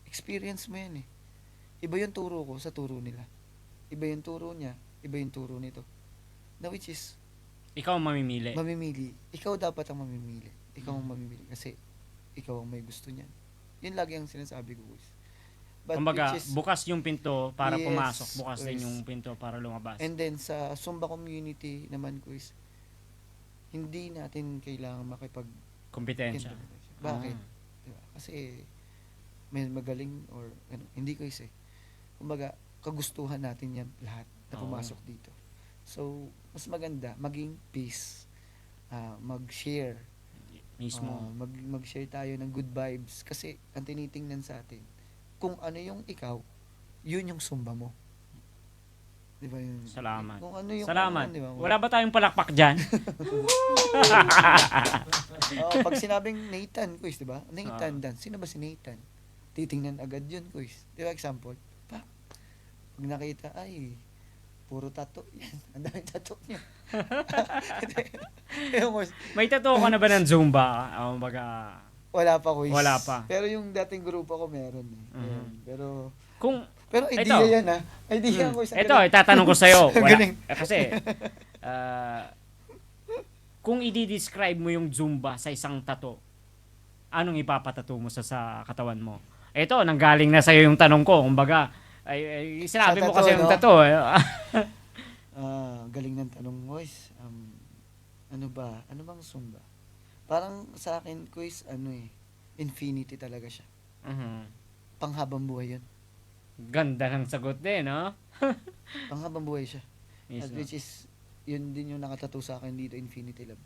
A: experience mo yan eh. Iba yung turo ko sa turo nila. Iba yung turo niya, iba yung turo nito. Na which is,
C: Ikaw ang mamimili.
A: mamimili. Ikaw dapat ang mamimili. Ikaw ang mamimili kasi ikaw ang may gusto niyan. Yun lagi ang sinasabi ko, guys. But
C: Kumbaga,
A: which is,
C: bukas yung pinto para
A: Yes,
C: pumasok, bukas din
A: yes.
C: yung pinto para lumabas.
A: and then sa Zumba community naman, guys, hindi natin kailangan
C: Kompetensya.
A: Bakit?
C: Ah.
A: Diba? Kasi may magaling or ano, hindi ko eh. Kumbaga, kagustuhan natin yan lahat na
C: Oo.
A: pumasok dito. So, mas maganda maging peace. Mag-share.
C: Mismo.
A: Mag-share tayo ng good vibes kasi ang tinitingnan sa atin kung ano yung ikaw, yun yung Zumba mo. Di ba yun?
C: Salamat.
A: Kung ano yung
C: Salamat.
A: di ba?
C: Wala ba tayong palakpak dyan?
A: Pag sinabing Nathan, quiz, di ba? Nathan Dan. Sino ba si Nathan? Titingnan agad yun, quiz. Di ba, example? Pag nakita, ay, puro tattoo. Yan. Ang daming tattoo niya.
C: May tattoo ka na ba ng Zumba? Baga,
A: Wala pa, quiz.
C: Wala pa.
A: Pero yung dating grupo ko meron eh. Ayan.
C: kung
A: Pero idea yan ah. Idea ko sa
C: ito, itatanong ko sa'yo.
A: Galing.
C: Kasi, kung i-describe mo yung Zumba sa isang tattoo, anong ipapatato mo sa katawan mo? Ito, nanggaling na sa'yo yung tanong ko. Kumbaga, sinabi
A: Sa
C: mo kasi
A: tattoo,
C: yung
A: no?
C: tattoo.
A: Galing ng tanong mo, guys. Ano ba? Ano bang Zumba? Parang sa akin, quiz, infinity talaga siya. Panghabang buhay yun.
C: Ganda ng sagot din, no?
A: Panghabang buhay siya.
C: Mismo.
A: Which is, yun din yung nakatato sa akin dito, Infinity Love.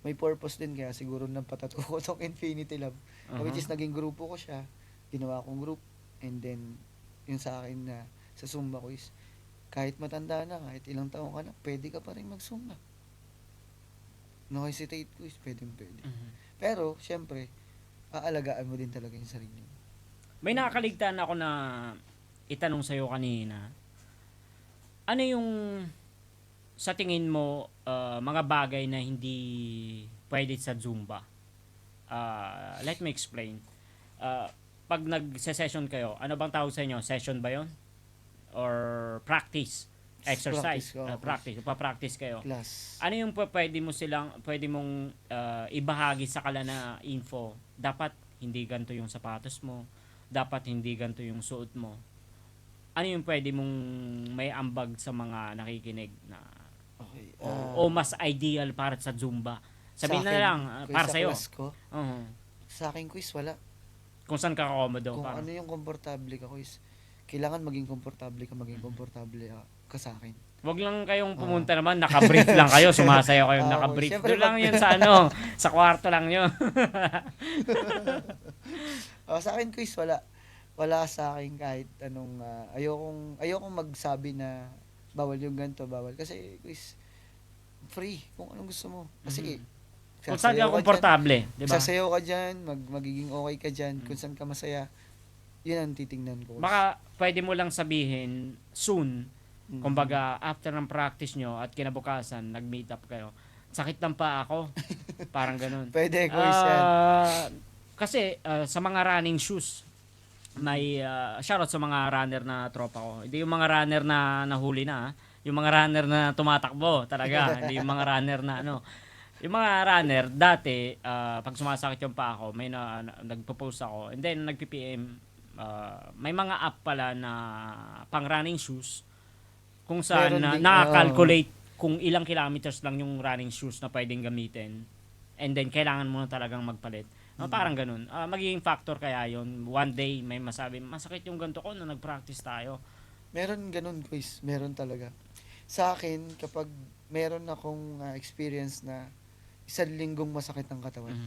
A: May purpose din kaya siguro napatato ko tong Infinity Love. Which is naging grupo ko siya. Ginawa kong group. And then, yun sa akin na sa Zumba ko is, kahit matanda na, kahit ilang taong ka na, pwede ka pa rin mag-Zumba. No hesitate ko is, pwede. Pero, syempre, aalagaan mo din talaga yung sarili mo.
C: May nakakaligtaan ako na itanong sa'yo kanina. Ano yung sa tingin mo mga bagay na hindi pwede sa Zumba? Let me explain. Pag nag-session kayo, ano bang tawag sa inyo? Session ba yon? Or practice? Exercise?
A: Practice,
C: Pa-practice kayo.
A: Class.
C: Ano yung pwede mong ibahagi sa kala na info? Dapat hindi ganito yung sapatos mo. Dapat hindi ganito yung suot mo. Ano yung pwede mong may ambag sa mga nakikinig na
A: Okay.
C: o mas ideal para sa Zumba? Sabihin na lang, para
A: sa
C: sa'yo.
A: class ko, sa akin quiz, wala.
C: Kung saan ka komodo.
A: Kung ano yung komportable ka quiz, kailangan maging komportable ka sa akin.
C: Wag lang kayong pumunta naman, naka-brief lang kayo, sumasayaw kayong naka-brief.
A: Siyempre,
C: Doon lang yun sa sa kwarto lang yun.
A: Sa akin quiz, wala. Wala sa akin kahit anong ayokong magsabi na bawal yung ganito, bawal. Kasi, guys, free kung anong gusto mo. Kasi,
C: Kung saan ka
A: sasayaw ka dyan,
C: komportable, di ba?
A: sasayaw ka dyan, magiging okay ka dyan, kung saan ka masaya, yun ang titingnan ko.
C: Baka pwede mo lang sabihin soon,
A: Mm.
C: kumbaga after ng practice nyo at kinabukasan, nag-meet up kayo. Sakit ng paa ako. Parang ganun.
A: Pwede, course yan.
C: Kasi sa mga running shoes, may shoutout sa mga runner na tropa ko. Hindi yung mga runner na nahuli na, yung mga runner na tumatakbo talaga, hindi yung mga runner na ano. Yung mga runner dati pag sumasakit yung paa ko, may nagpo-post ako and then nag-PPM may mga app pala na pang running shoes kung saan
A: Meron ding-
C: naka-calculate kung ilang kilometers lang yung running shoes na pwedeng gamitin and then kailangan mo na talagang magpalit. Parang ganun. Magiging factor kaya yon. One day may masabi, masakit yung ganito ko nung nag-practice tayo.
A: Meron ganun, guys. Meron talaga. Sa akin, kapag meron akong experience na isang linggong masakit ang katawan.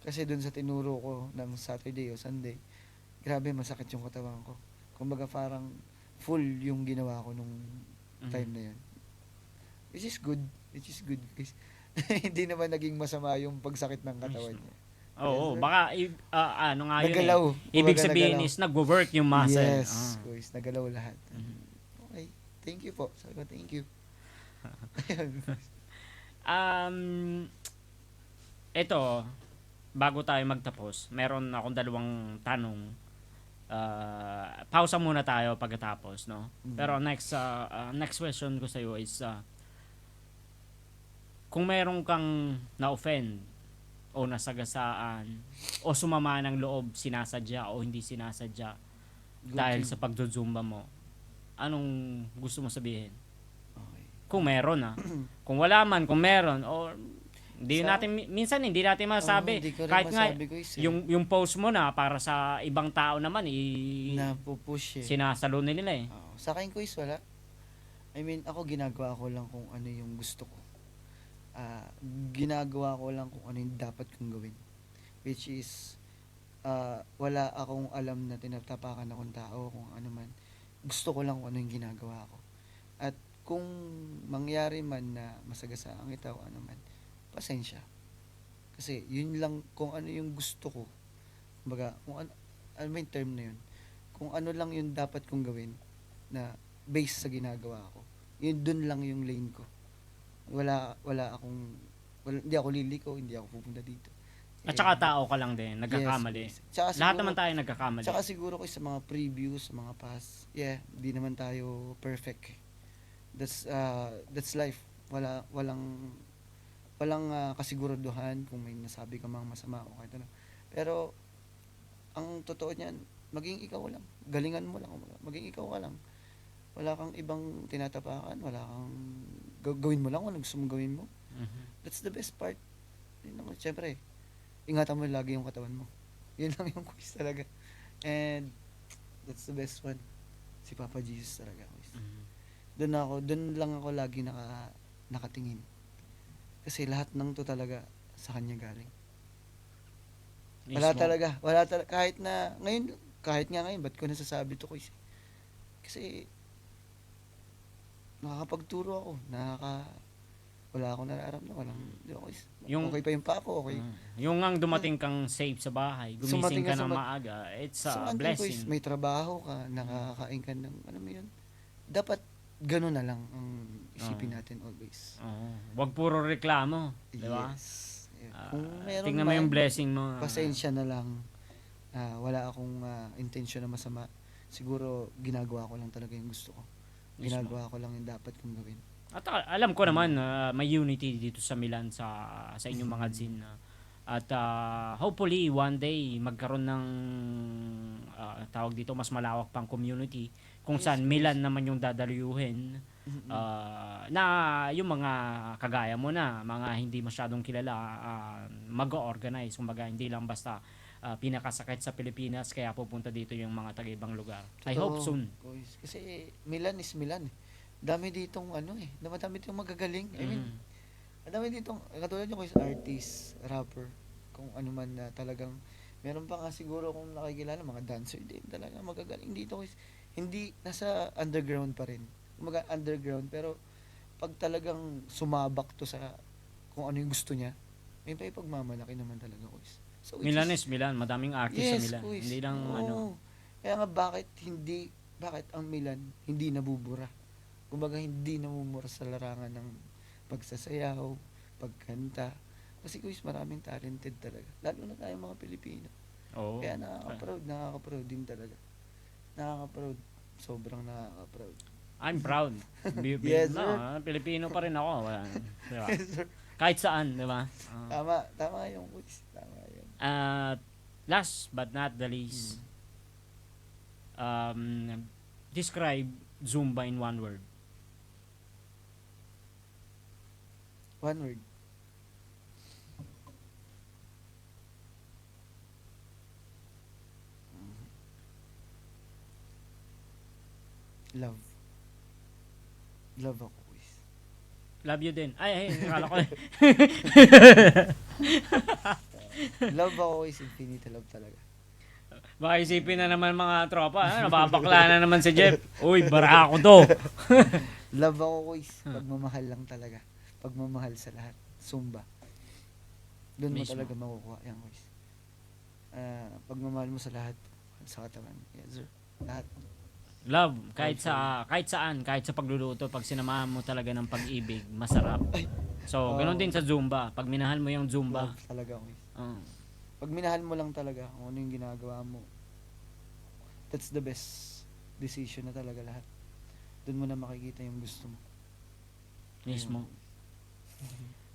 A: Kasi dun sa tinuro ko ng Saturday o Sunday, grabe masakit yung katawan ko. Kumbaga parang full yung ginawa ko nung time na yun. Which is good, guys. Hindi naman naging masama yung pagsakit ng katawan niya.
C: Oo,
A: Yes, sir.
C: baka ano nga yun
A: Nagalaw.
C: Ibig
A: Kumbaga,
C: sabihin
A: nagalaw.
C: is nagwo-work yung muscle.
A: Yes, guys. Nagalaw lahat. Okay. Thank you po. Sabi ko, thank you.
C: Ito, bago tayo magtapos, meron akong dalawang tanong. Pausa muna tayo pagkatapos, no? Pero next question ko sa iyo is kung meron kang na-offend o nasagasaan o sumama ng loob, sinasadya o hindi sinasadya dahil sa pagzuzumba mo, anong gusto mo sabihin?
A: Okay.
C: Kung meron kung wala man, kung meron o hindi
A: Sa-
C: natin minsan hindi natin masabi
A: hindi ko rin
C: kahit nga
A: masabi, guys, eh.
C: yung post mo na para sa ibang tao naman
A: Napupush eh.
C: sinasalo nila eh.
A: Oo. Sa akin, guys, wala. I mean, ako ginagawa ko lang kung ano yung gusto ko. Ginagawa ko lang kung ano yung dapat kong gawin. Which is, wala akong alam na tinatapakan akong tao kung ano man. Gusto ko lang kung ano yung ginagawa ko. At kung mangyari man na masagasaan kita o ano man, pasensya. Kasi yun lang kung ano yung gusto ko. Kumbaga, kung ano ba yung term na yun? Kung ano lang yung dapat kong gawin na based sa ginagawa ko. Yun dun lang yung lane ko. Hindi ako liliko, hindi ako pupunta dito.
C: At saka tao ka lang din, nagkakamali.
A: Yes. Tsaka
C: Lahat
A: siguro-
C: naman tayo nagkakamali.
A: Tsaka siguro ko sa mga previews, sa mga past, di naman tayo perfect. That's life. Walang kasiguraduhan kung may nasabi ka mang masama o kahit ano. Pero ang totoo niyan, maging ikaw lang. Galingan mo lang. Maging ikaw ka lang. Wala kang ibang tinatapakan, wala kang gawin mo lang kung ano gusto mong gawin mo. That's the best part. Yun lang, syempre, ingatan mo lagi yung katawan mo. Yun lang yung quiz talaga. And that's the best one. Si Papa Jesus talaga. Quiz. Doon lang ako lagi nakatingin. Kasi lahat ng to talaga sa kanya galing. Wala talaga, kahit nga ngayon, ba't ko nasasabi to, Quiz? Kasi nakakapagturo ako, wala akong nararamdaman, okay pa yung pa ako, okay.
C: Yung ang dumating kang safe sa bahay, gumising
A: Sumating
C: ka
A: ka
C: ng
A: sa
C: maaga, it's
A: So,
C: a
A: andun,
C: blessing.
A: Quiz, may trabaho ka, nakakain ka ng, ano mo yun, dapat gano'n na lang ang isipin natin always.
C: Wag puro reklamo, di ba?
A: Yes. Kung meron
C: Tingnan mo
A: man,
C: yung blessing mo.
A: pasensya na lang. Wala akong intensyon na masama. Siguro, ginagawa ko lang talaga yung gusto ko. Ginagawa ko lang yung dapat kong gawin.
C: At alam ko naman may unity dito sa Milan sa inyong mga zin. At hopefully one day magkaroon ng tawag dito mas malawak pang community kung saan Milan naman yung dadalyuhin na yung mga kagaya mo na mga hindi masyadong kilala mag-organize kumbaga hindi lang basta pinakasakit sa Pilipinas kaya pupunta dito yung mga taga-ibang lugar. I hope soon.
A: Guys. Kasi Milan is Milan. Dami ditong dami ditong magagaling. I mean, dami ditong katulad yung artist, rapper, kung ano man na talagang meron pa nga siguro kung nakikilala mga dancer din talaga magagaling dito guys. Hindi nasa underground pa rin. kumaga underground, pero pag talagang sumabak to sa kung ano yung gusto niya, may pagmamalaki naman talaga ko. So, which
C: Milan
A: is-
C: is Milan. Madaming artist sa Milan.
A: kuis.
C: Hindi lang
A: Oo.
C: ano.
A: Kaya nga bakit ang Milan hindi nabubura? Kumbaga hindi namumura sa larangan ng pagsasayaw, pagkanta. Kasi kuis, maraming talented talaga. Lalo na tayong mga Pilipino.
C: Oo.
A: Kaya nakaka-proud din talaga. Nakaka-proud. Sobrang nakaka-proud.
C: I'm proud.
A: Yes,
C: no,
A: sir.
C: Pilipino pa rin ako. Diba?
A: Yes, sir.
C: Kahit saan, di ba?
A: Tama yung kuis. Tama yun.
C: At last but not the least, describe Zumba in one word.
A: One word. Love. Love ako, kuis.
C: Love you din. Ay, nakala ko.
A: Love ako, kuis. Infinite love talaga.
C: Baka isipin na naman mga tropa, nababakla na naman si Jeff. Uy, bara ako to.
A: Love ako, kuis. Pagmamahal lang talaga. Pagmamahal sa lahat. Zumba. Doon mo
C: Mismo.
A: talaga makukuha yan, kuis. Pagmamahal mo sa lahat. Sa katawan. Yes, sir. Lahat.
C: Love, kahit saan, kahit sa pagluluto, pag sinamahan mo talaga ng pag-ibig, masarap. So, ganoon din sa Zumba. Pag minahal mo yung Zumba,
A: Love talaga, kuis.
C: uh,
A: Pag minahal mo lang talaga kung ano yung ginagawa mo, that's the best decision na talaga lahat. Doon mo na makikita yung gusto mo.
C: mismo.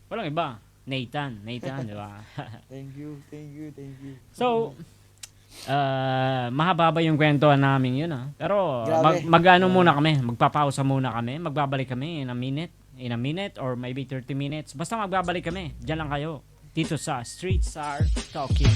C: Walang iba. Nathan, di ba?
A: Thank you.
C: So, mahaba ba yung kwentuhan namin yun, ah? Pero,
A: Grabe.
C: mag-ano muna kami, magpapausa muna kami, magbabalik kami in a minute or maybe 30 minutes. Basta magbabalik kami, dyan lang kayo, dito sa Street Star Talking.